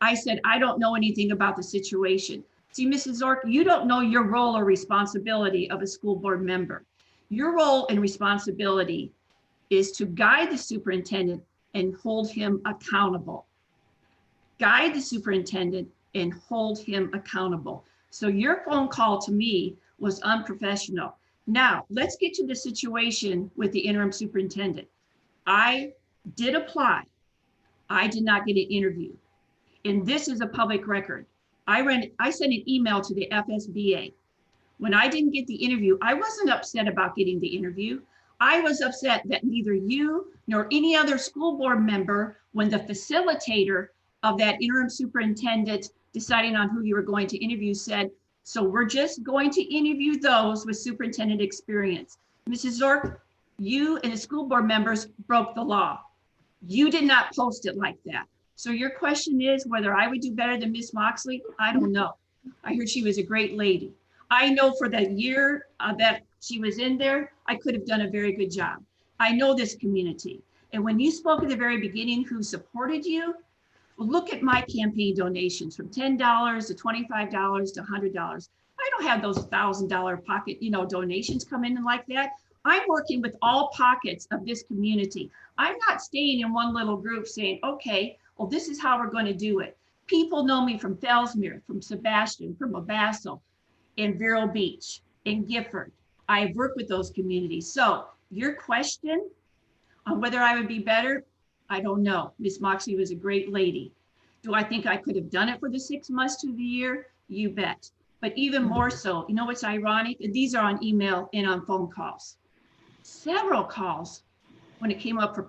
[SPEAKER 5] I said, I don't know anything about the situation. See, Mrs. Zork, you don't know your role or responsibility of a school board member. Your role and responsibility is to guide the superintendent and hold him accountable. Guide the superintendent and hold him accountable. So your phone call to me was unprofessional. Now, let's get to the situation with the interim superintendent. I did apply. I did not get an interview. And this is a public record. I sent an email to the FSBA. When I didn't get the interview, I wasn't upset about getting the interview. I was upset that neither you nor any other school board member, when the facilitator of that interim superintendent deciding on who you were going to interview, said, so we're just going to interview those with superintendent experience. Mrs. Zork, you and the school board members broke the law. You did not post it like that. So your question is whether I would do better than Miss Moxley? I don't know. I heard she was a great lady. I know for the year that she was in there, I could have done a very good job. I know this community. And when you spoke at the very beginning, who supported you, well, look at my campaign donations from $10 to $25 to $100. I don't have those $1,000 pocket, donations come in like that. I'm working with all pockets of this community. I'm not staying in one little group saying, okay, well, this is how we're going to do it. People know me from Fellsmere, from Sebastian, from Obasso, in Vero Beach, in Gifford. I've worked with those communities. So your question on whether I would be better, I don't know. Miss Moxley was a great lady. Do I think I could have done it for the 6 months to the year? You bet. But even more so, you know what's ironic? These are on email and on phone calls. Several calls when it came up for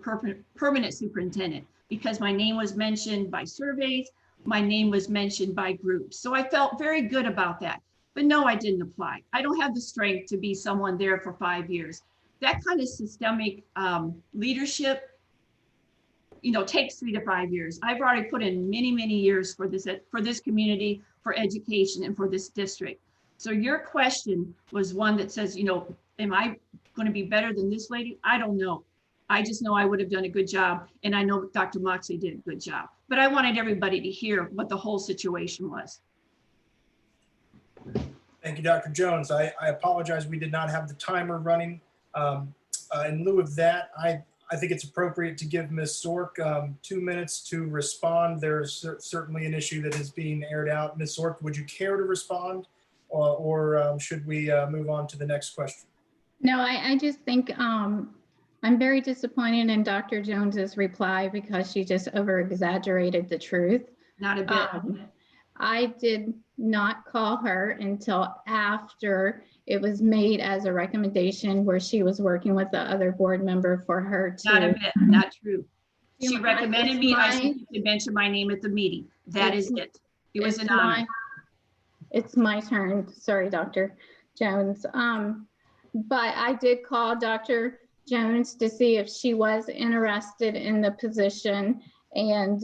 [SPEAKER 5] permanent superintendent, because my name was mentioned by surveys, my name was mentioned by groups. So I felt very good about that. But no, I didn't apply. I don't have the strength to be someone there for 5 years. That kind of systemic leadership, takes 3 to 5 years. I've already put in many, many years for this community, for education, and for this district. So your question was one that says, am I going to be better than this lady? I don't know. I just know I would have done a good job. And I know Dr. Moxley did a good job. But I wanted everybody to hear what the whole situation was.
[SPEAKER 3] Thank you, Dr. Jones. I apologize. We did not have the timer running. In lieu of that, I think it's appropriate to give Ms. Zork 2 minutes to respond. There's certainly an issue that is being aired out. Ms. Zork, would you care to respond, or should we move on to the next question?
[SPEAKER 6] No, I just think I'm very disappointed in Dr. Jones's reply because she just over exaggerated the truth.
[SPEAKER 5] Not a bit.
[SPEAKER 6] I did not call her until after it was made as a recommendation where she was working with the other board member for her to.
[SPEAKER 5] Not a bit, not true. She
[SPEAKER 6] You know,
[SPEAKER 5] recommended me, I said you could mention my name at the meeting. That is it. It was an honor.
[SPEAKER 6] It's my turn. Sorry, Dr. Jones. But I did call Dr. Jones to see if she was interested in the position. And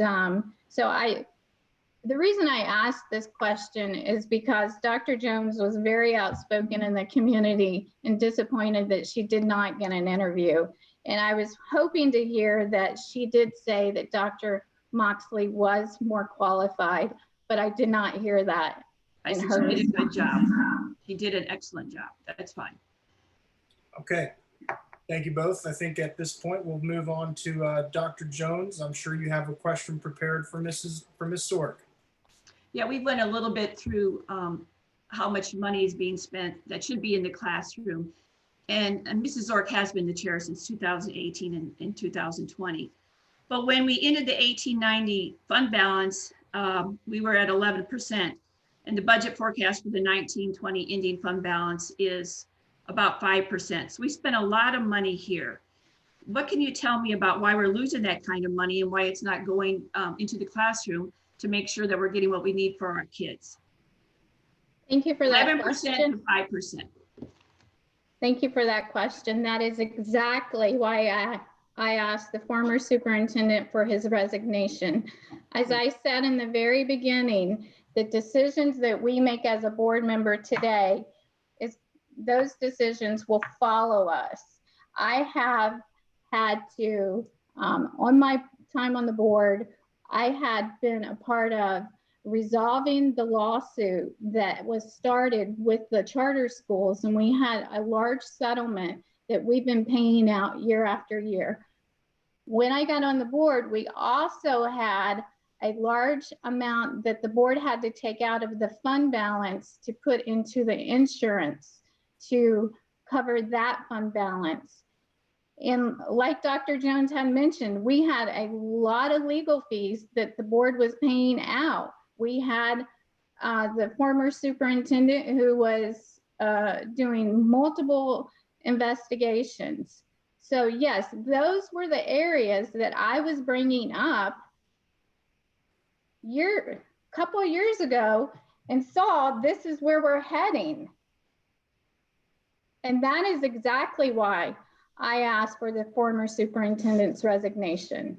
[SPEAKER 6] the reason I asked this question is because Dr. Jones was very outspoken in the community and disappointed that she did not get an interview. And I was hoping to hear that she did say that Dr. Moxley was more qualified, but I did not hear that.
[SPEAKER 5] I said she did a good job. She did an excellent job. That's fine.
[SPEAKER 3] Okay. Thank you both. I think at this point we'll move on to Dr. Jones. I'm sure you have a question prepared for Ms. Zork.
[SPEAKER 5] Yeah, we went a little bit through how much money is being spent that should be in the classroom. And Mrs. Zork has been the chair since 2018 and 2020. But when we ended the 1890 fund balance, we were at 11%. And the budget forecast for the 1920 ending fund balance is about 5%. So we spent a lot of money here. What can you tell me about why we're losing that kind of money and why it's not going into the classroom to make sure that we're getting what we need for our kids?
[SPEAKER 6] Thank you for that
[SPEAKER 5] 11%
[SPEAKER 6] question.
[SPEAKER 5] to 5%.
[SPEAKER 6] Thank you for that question. That is exactly why I asked the former superintendent for his resignation. As I said in the very beginning, the decisions that we make as a board member today those decisions will follow us. I have had to, on my time on the board, I had been a part of resolving the lawsuit that was started with the charter schools, and we had a large settlement that we've been paying out year after year. When I got on the board, we also had a large amount that the board had to take out of the fund balance to put into the insurance to cover that fund balance. And like Dr. Jones had mentioned, we had a lot of legal fees that the board was paying out. We had the former superintendent who was doing multiple investigations. So yes, those were the areas that I was bringing up a couple of years ago and saw this is where we're heading. And that is exactly why I asked for the former superintendent's resignation.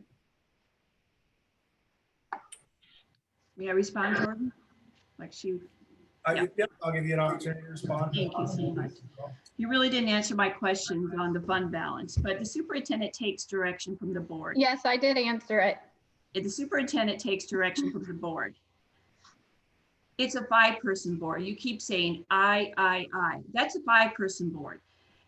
[SPEAKER 5] May I respond, Jordan? Yeah.
[SPEAKER 3] Yep, I'll give you an opportunity to respond.
[SPEAKER 5] Thank you so much. You really didn't answer my question on the fund balance, but the superintendent takes direction from the board.
[SPEAKER 6] Yes, I did answer it.
[SPEAKER 5] If the superintendent takes direction from the board, it's a 5-person board. You keep saying I. That's a 5-person board.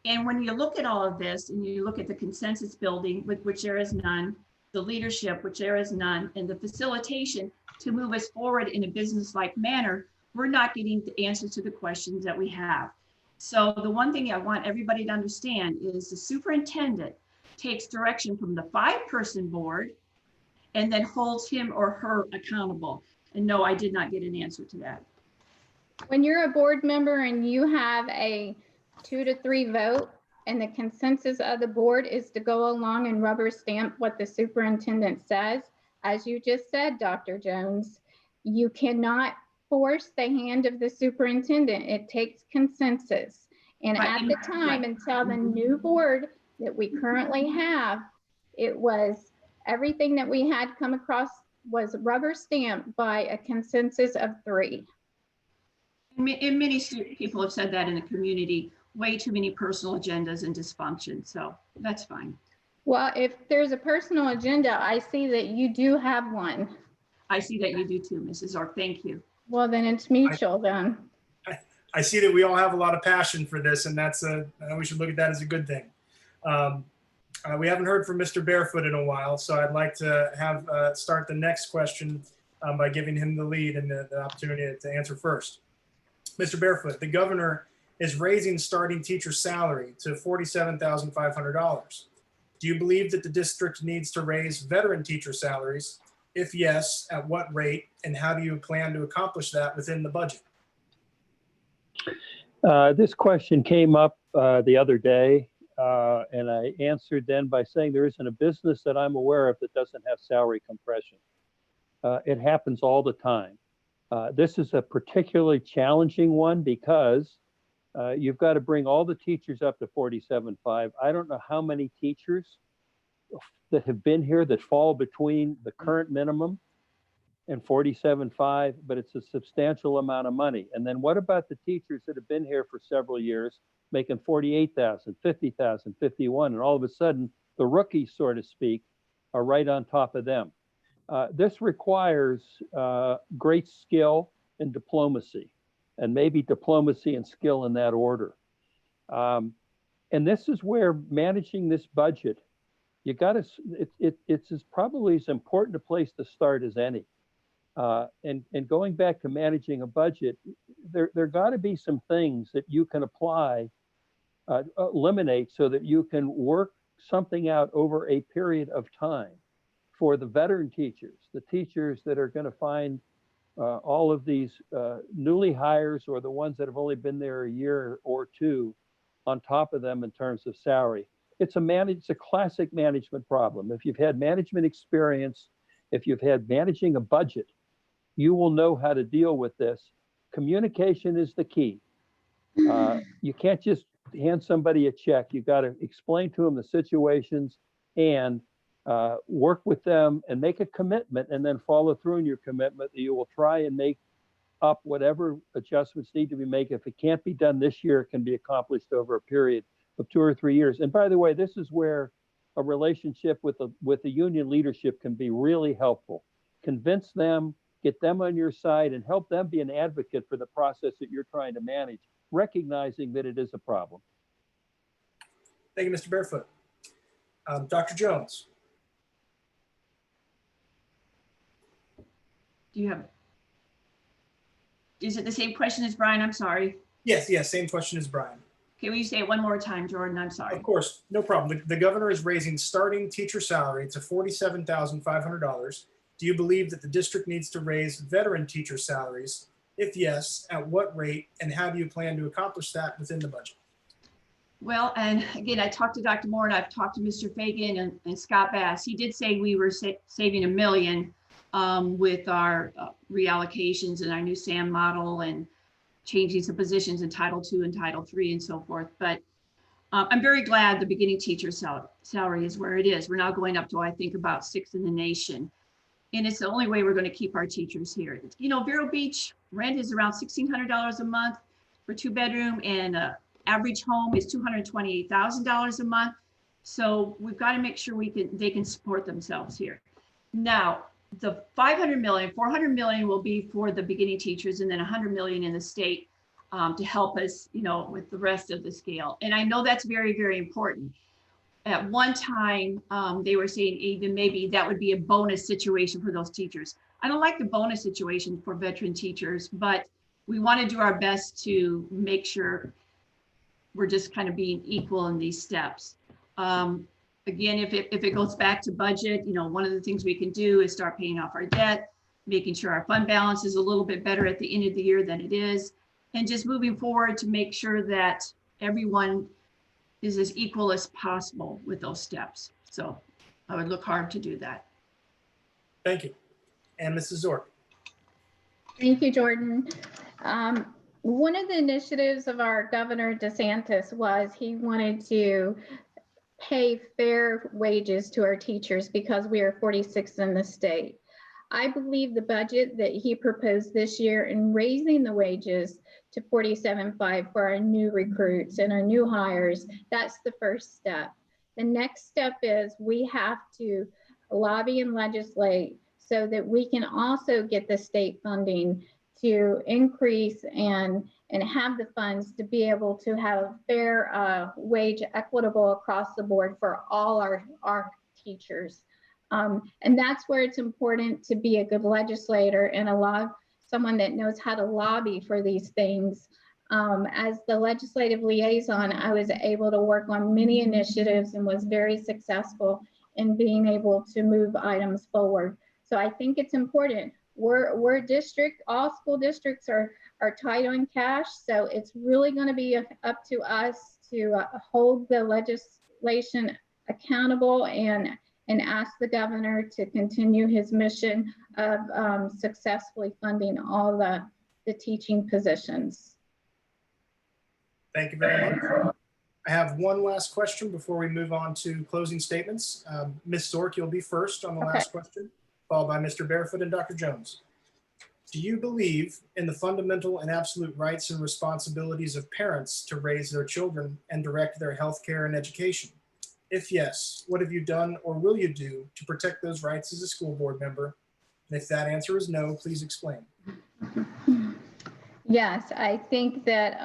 [SPEAKER 5] And when you look at all of this and you look at the consensus building, with which there is none, the leadership, which there is none, and the facilitation to move us forward in a business-like manner, we're not getting the answers to the questions that we have. So the one thing I want everybody to understand is the superintendent takes direction from the 5-person board and then holds him or her accountable. And no, I did not get an answer to that.
[SPEAKER 6] When you're a board member and you have a 2 to 3 vote and the consensus of the board is to go along and rubber stamp what the superintendent says, as you just said, Dr. Jones, you cannot force the hand of the superintendent. It takes consensus. And
[SPEAKER 5] Right.
[SPEAKER 6] at the time, until the new board that we currently have, it was everything that we had come across was rubber stamped by a consensus of 3.
[SPEAKER 5] And many people have said that in the community, way too many personal agendas and dysfunction. So that's fine.
[SPEAKER 6] Well, if there's a personal agenda, I see that you do have one.
[SPEAKER 5] I see that you do too, Mrs. Ork. Thank you.
[SPEAKER 6] Well, then it's mutual then.
[SPEAKER 3] I see that we all have a lot of passion for this, and we should look at that as a good thing. We haven't heard from Mr. Barefoot in a while, so I'd like to start the next question by giving him the lead and the opportunity to answer first. Mr. Barefoot, the governor is raising starting teacher salary to $47,500. Do you believe that the district needs to raise veteran teacher salaries? If yes, at what rate, and how do you plan to accomplish that within the budget?
[SPEAKER 7] This question came up the other day, and I answered then by saying there isn't a business that I'm aware of that doesn't have salary compression. It happens all the time. This is a particularly challenging one because you've got to bring all the teachers up to 47.5. I don't know how many teachers that have been here that fall between the current minimum and 47.5, but it's a substantial amount of money. And then what about the teachers that have been here for several years, making 48,000, 50,000, 51, and all of a sudden the rookies, so to speak, are right on top of them. This requires great skill and diplomacy, and maybe diplomacy and skill in that order. And this is where managing this budget, you got to, it's probably as important a place to start as any. And going back to managing a budget, there got to be some things that you can apply, eliminate, so that you can work something out over a period of time for the veteran teachers, the teachers that are going to find all of these newly hires or the ones that have only been there a year or two on top of them in terms of salary. It's a classic management problem. If you've had management experience, if you've had managing a budget, you will know how to deal with this. Communication is the key. You can't just hand somebody a check. You got to explain to them the situations and work with them and make a commitment, and then follow through on your commitment that you will try and make up whatever adjustments need to be made. If it can't be done this year, it can be accomplished over a period of 2 or 3 years. And by the way, this is where a relationship with the union leadership can be really helpful. Convince them, get them on your side, and help them be an advocate for the process that you're trying to manage, recognizing that it is a problem.
[SPEAKER 3] Thank you, Mr. Barefoot. Dr. Jones.
[SPEAKER 5] Do you have, is it the same question as Brian? I'm sorry.
[SPEAKER 3] Yes, same question as Brian.
[SPEAKER 5] Okay, will you say it one more time, Jordan? I'm sorry.
[SPEAKER 3] Of course, no problem. The governor is raising starting teacher salary to $47,500. Do you believe that the district needs to raise veteran teacher salaries? If yes, at what rate, and how do you plan to accomplish that within the budget?
[SPEAKER 5] Well, and again, I talked to Dr. Moore and I've talked to Mr. Fagan and Scott Bass. He did say we were saving $1 million with our reallocations and our new SAM model and changing some positions in Title II and Title III and so forth. But I'm very glad the beginning teacher salary is where it is. We're now going up to, I think, about 6th in the nation. And it's the only way we're going to keep our teachers here. You know, Vero Beach rent is around $1,600 a month for 2-bedroom, and average home is $228,000 a month. So we've got to make sure they can support themselves here. Now, the $500 million, $400 million will be for the beginning teachers, and then $100 million in the state to help us, you know, with the rest of the scale. And I know that's very, very important. At one time, they were saying even maybe that would be a bonus situation for those teachers. I don't like the bonus situation for veteran teachers, but we want to do our best to make sure we're just kind of being equal in these steps. Again, if it goes back to budget, you know, one of the things we can do is start paying off our debt, making sure our fund balance is a little bit better at the end of the year than it is, and just moving forward to make sure that everyone is as equal as possible with those steps. So I would look hard to do that.
[SPEAKER 3] Thank you. And Mrs. Zork.
[SPEAKER 6] Thank you, Jordan. One of the initiatives of our Governor DeSantis was he wanted to pay fair wages to our teachers because we are 46th in the state. I believe the budget that he proposed this year in raising the wages to $47,500 for our new recruits and our new hires, that's the first step. The next step is we have to lobby and legislate so that we can also get the state funding to increase and have the funds to be able to have fair wage equitable across the board for all our teachers. And that's where it's important to be a good legislator and someone that knows how to lobby for these things. As the legislative liaison, I was able to work on many initiatives and was very successful in being able to move items forward. So I think it's important. We're district, all school districts are tight on cash. So it's really going to be up to us to hold the legislation accountable and ask the governor to continue his mission of successfully funding all the teaching positions.
[SPEAKER 3] Thank you very much. I have one last question before we move on to closing statements. Ms. Zork, you'll be first on the last question, followed by Mr. Barefoot and Dr. Jones. Do you believe in the fundamental and absolute rights and responsibilities of parents to raise their children and direct their health care and education? If yes, what have you done or will you do to protect those rights as a school board member? And if that answer is no, please explain.
[SPEAKER 6] Yes, I think that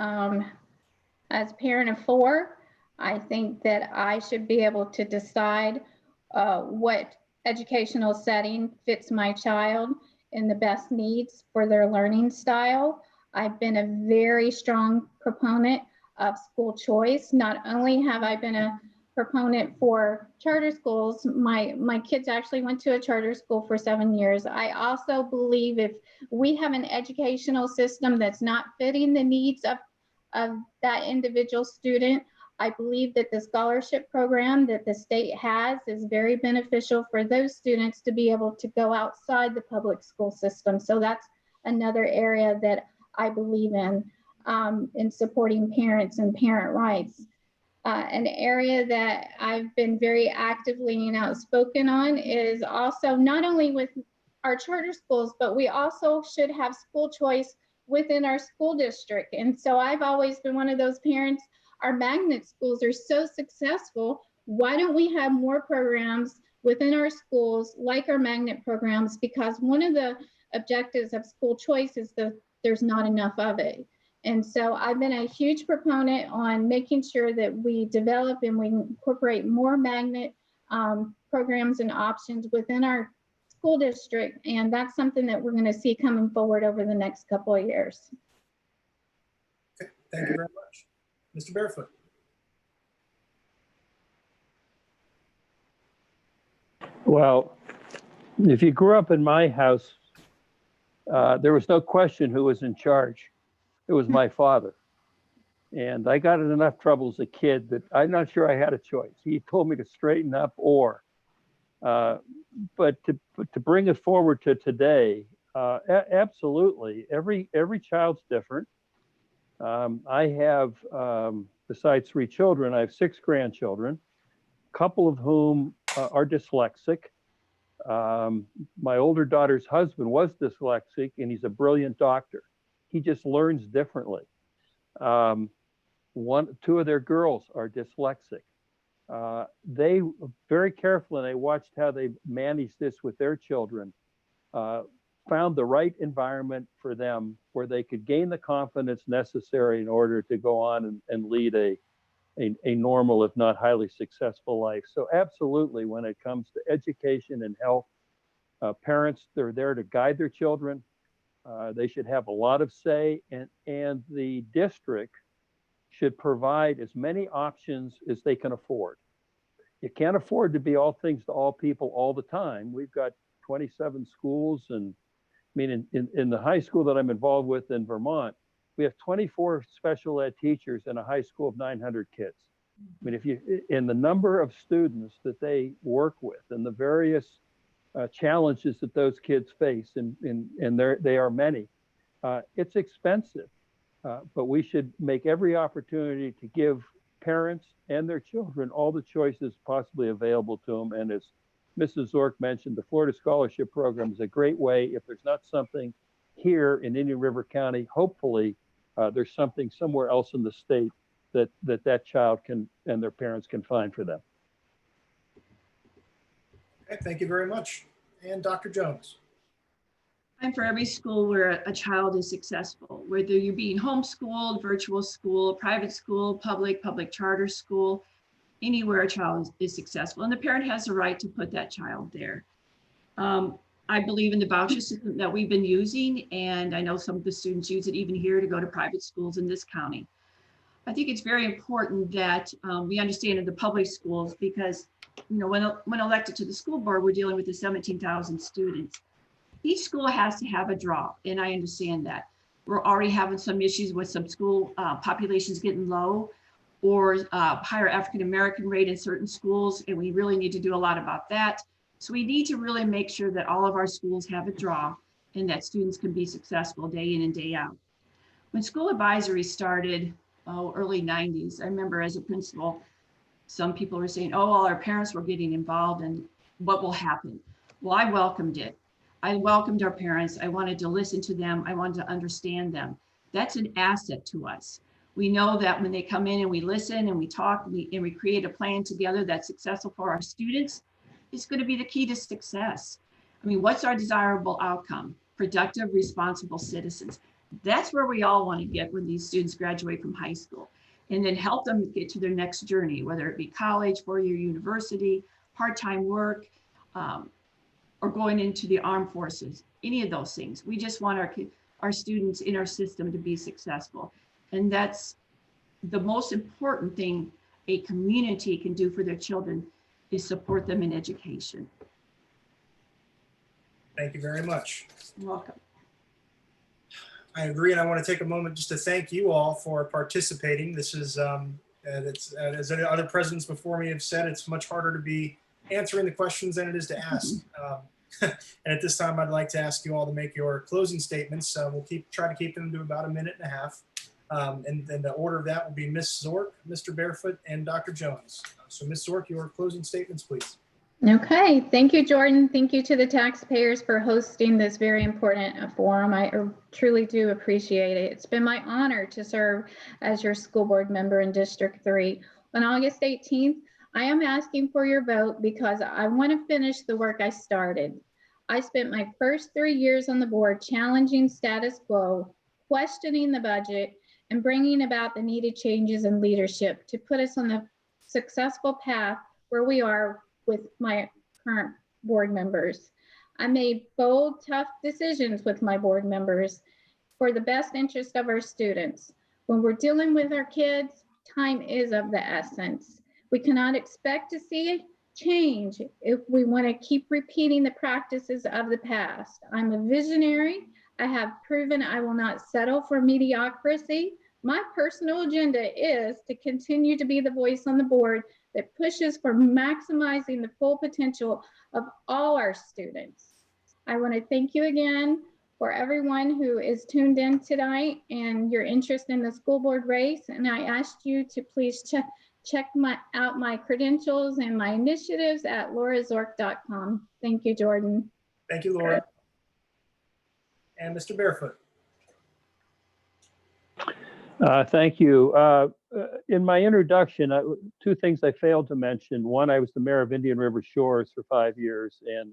[SPEAKER 6] as a parent of 4, I think that I should be able to decide what educational setting fits my child and the best needs for their learning style. I've been a very strong proponent of school choice. Not only have I been a proponent for charter schools, my kids actually went to a charter school for 7 years. I also believe if we have an educational system that's not fitting the needs of that individual student, I believe that the scholarship program that the state has is very beneficial for those students to be able to go outside the public school system. So that's another area that I believe in supporting parents and parent rights. An area that I've been very actively and outspoken on is also not only with our charter schools, but we also should have school choice within our school district. And so I've always been one of those parents. Our magnet schools are so successful. Why don't we have more programs within our schools like our magnet programs? Because one of the objectives of school choice is that there's not enough of it. And so I've been a huge proponent on making sure that we develop and we incorporate more magnet programs and options within our school district. And that's something that we're going to see coming forward over the next couple of years.
[SPEAKER 3] Okay, thank you very much. Mr. Barefoot.
[SPEAKER 7] Well, if you grew up in my house, there was no question who was in charge. It was my father. And I got in enough trouble as a kid that I'm not sure I had a choice. He told me to straighten up but to bring it forward to today, absolutely. Every child's different. I have, besides 3 children, I have 6 grandchildren, a couple of whom are dyslexic. My older daughter's husband was dyslexic, and he's a brilliant doctor. He just learns differently. 2 of their girls are dyslexic. They very carefully, and I watched how they managed this with their children, found the right environment for them where they could gain the confidence necessary in order to go on and lead a normal, if not highly successful life. So absolutely, when it comes to education and health, parents, they're there to guide their children. They should have a lot of say, and the district should provide as many options as they can afford. You can't afford to be all things to all people all the time. We've got 27 schools, and I mean, in the high school that I'm involved with in Vermont, we have 24 special ed teachers in a high school of 900 kids. I mean, in the number of students that they work with and the various challenges that those kids face, and they are many, it's expensive. But we should make every opportunity to give parents and their children all the choices possibly available to them. And as Mrs. Zork mentioned, the Florida Scholarship Program is a great way. If there's not something here in Indian River County, hopefully there's something somewhere else in the state that child can and their parents can find for them.
[SPEAKER 3] Okay, thank you very much. And Dr. Jones.
[SPEAKER 5] I'm for every school where a child is successful, whether you're being homeschooled, virtual school, private school, public charter school, anywhere a child is successful. And the parent has the right to put that child there. I believe in the voucher system that we've been using, and I know some of the students use it even here to go to private schools in this county. I think it's very important that we understand in the public schools, because when elected to the school board, we're dealing with the 17,000 students. Each school has to have a draw, and I understand that. We're already having some issues with some school populations getting low, or higher African-American rate in certain schools, and we really need to do a lot about that. So we need to really make sure that all of our schools have a draw and that students can be successful day in and day out. When school advisory started, early 90s, I remember as a principal, some people were saying, oh, all our parents were getting involved and what will happen? Well, I welcomed it. I welcomed our parents. I wanted to listen to them. I wanted to understand them. That's an asset to us. We know that when they come in and we listen and we talk and we create a plan together that's successful for our students, it's going to be the key to success. I mean, what's our desirable outcome? Productive, responsible citizens. That's where we all want to get when these students graduate from high school, and then help them get to their next journey, whether it be college, four-year university, part-time work, or going into the armed forces, any of those things. We just want our students in our system to be successful. And that's the most important thing a community can do for their children, is support them in education.
[SPEAKER 3] Thank you very much.
[SPEAKER 5] You're welcome.
[SPEAKER 3] I agree, and I want to take a moment just to thank you all for participating. This is, as other presidents before me have said, it's much harder to be answering the questions than it is to ask. And at this time, I'd like to ask you all to make your closing statements. We'll try to keep them to about 1.5 minutes. And then the order of that will be Ms. Zork, Mr. Barefoot, and Dr. Jones. So Ms. Zork, your closing statements, please.
[SPEAKER 6] Okay, thank you, Jordan. Thank you to the taxpayers for hosting this very important forum. I truly do appreciate it. It's been my honor to serve as your school board member in District 3. On August 18th, I am asking for your vote because I want to finish the work I started. I spent my first 3 years on the board challenging status quo, questioning the budget, and bringing about the needed changes in leadership to put us on the successful path where we are with my current board members. I made bold, tough decisions with my board members for the best interest of our students. When we're dealing with our kids, time is of the essence. We cannot expect to see change if we want to keep repeating the practices of the past. I'm a visionary. I have proven I will not settle for mediocrity. My personal agenda is to continue to be the voice on the board that pushes for maximizing the full potential of all our students. I want to thank you again for everyone who is tuned in tonight and your interest in the school board race. And I asked you to please check out my credentials and my initiatives at laurazork.com. Thank you, Jordan.
[SPEAKER 3] Thank you, Laura. And Mr. Barefoot.
[SPEAKER 7] Thank you. In my introduction, 2 things I failed to mention. One, I was the mayor of Indian River Shores for 5 years and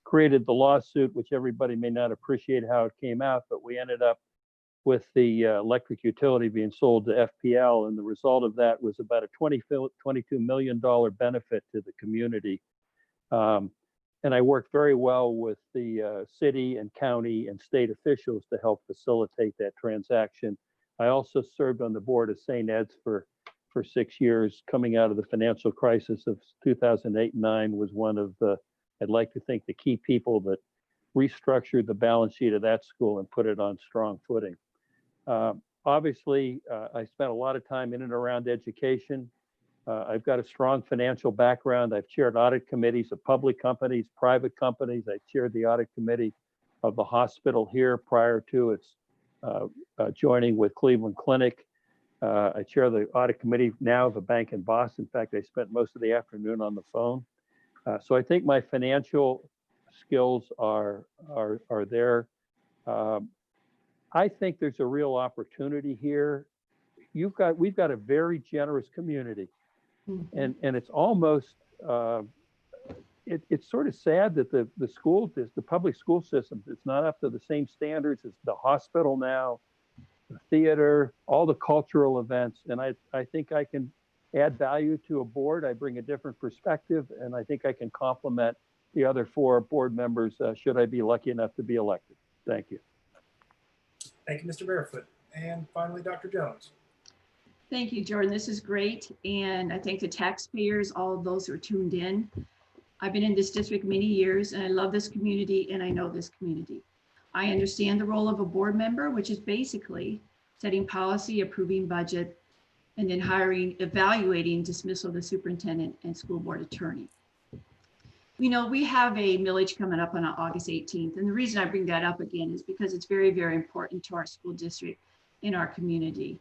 [SPEAKER 7] created the lawsuit, which everybody may not appreciate how it came out, but we ended up with the electric utility being sold to FPL. And the result of that was about a $22 million benefit to the community. And I worked very well with the city and county and state officials to help facilitate that transaction. I also served on the board of St. Ed's for 6 years. Coming out of the financial crisis of 2008 and 9 was one of the, I'd like to think, the key people that restructured the balance sheet of that school and put it on strong footing. Obviously, I spent a lot of time in and around education. I've got a strong financial background. I've chaired audit committees of public companies, private companies. I chaired the audit committee of the hospital here prior to its joining with Cleveland Clinic. I chair the audit committee now of a bank in Boston. In fact, I spent most of the afternoon on the phone. So I think my financial skills are there. I think there's a real opportunity here. We've got a very generous community. And it's almost, it's sort of sad that the public school system, it's not up to the same standards as the hospital now, the theater, all the cultural events. And I think I can add value to a board. I bring a different perspective, and I think I can complement the other 4 board members should I be lucky enough to be elected. Thank you.
[SPEAKER 3] Thank you, Mr. Barefoot. And finally, Dr. Jones.
[SPEAKER 5] Thank you, Jordan. This is great. And I thank the taxpayers, all of those who are tuned in. I've been in this district many years, and I love this community, and I know this community. I understand the role of a board member, which is basically setting policy, approving budget, and then evaluating dismissal of the superintendent and school board attorney. You know, we have a millage coming up on August 18th. And the reason I bring that up again is because it's very, very important to our school district in our community.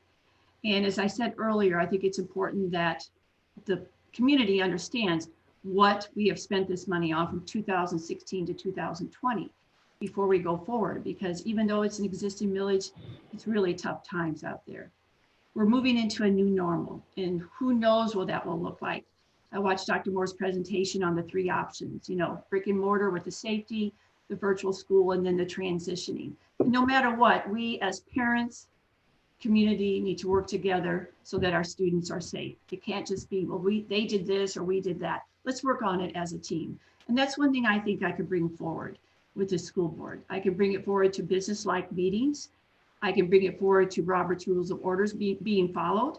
[SPEAKER 5] And as I said earlier, I think it's important that the community understands what we have spent this money on from 2016 to 2020 before we go forward, because even though it's an existing millage, it's really tough times out there. We're moving into a new normal, and who knows what that will look like. I watched Dr. Moore's presentation on the 3 options, you know, brick and mortar with the safety, the virtual school, and then the transitioning. And no matter what, we as parents, community need to work together so that our students are safe. It can't just be, well, they did this or we did that. Let's work on it as a team. And that's one thing I think I could bring forward with the school board. I can bring it forward to business-like meetings. I can bring it forward to Robert's Rules of Orders being followed.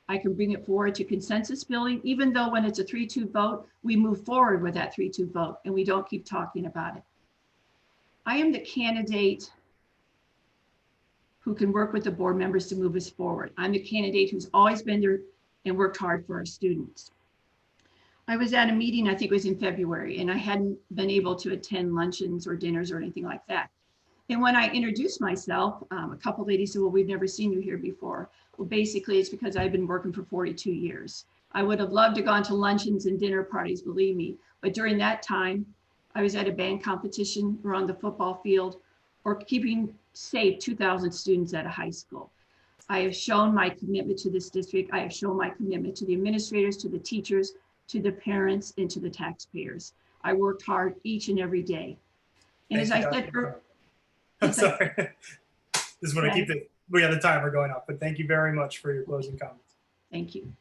[SPEAKER 5] I can bring it forward to consensus building, even though when it's a 3-2 vote, we move forward with that 3-2 vote and we don't keep talking about it. I am the candidate who can work with the board members to move us forward. I'm the candidate who's always been there and worked hard for our students. I was at a meeting, I think it was in February, and I hadn't been able to attend luncheons or dinners or anything like that. And when I introduced myself, a couple ladies said, well, we've never seen you here before. Well, basically, it's because I've been working for 42 years. I would have loved to gone to luncheons and dinner parties, believe me. But during that time, I was at a band competition or on the football field or keeping safe 2,000 students at a high school. I have shown my commitment to this district. I have shown my commitment to the administrators, to the teachers, to the parents, and to the taxpayers. I worked hard each and every day. And as I said,
[SPEAKER 3] I'm sorry. Just want to keep the timer going up, but thank you very much for your closing comments.
[SPEAKER 5] Thank you.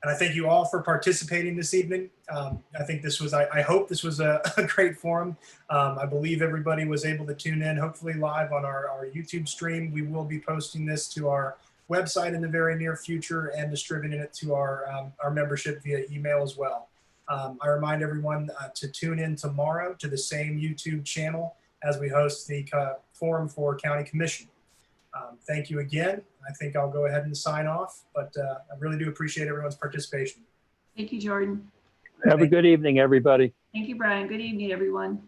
[SPEAKER 3] And I thank you all for participating this evening. I think this was, I hope this was a great forum. I believe everybody was able to tune in, hopefully live on our YouTube stream. We will be posting this to our website in the very near future and distributing it to our membership via email as well. I remind everyone to tune in tomorrow to the same YouTube channel as we host the forum for County Commission. Thank you again. I think I'll go ahead and sign off, but I really do appreciate everyone's participation.
[SPEAKER 5] Thank you, Jordan.
[SPEAKER 7] Have a good evening, everybody.
[SPEAKER 5] Thank you, Brian. Good evening, everyone.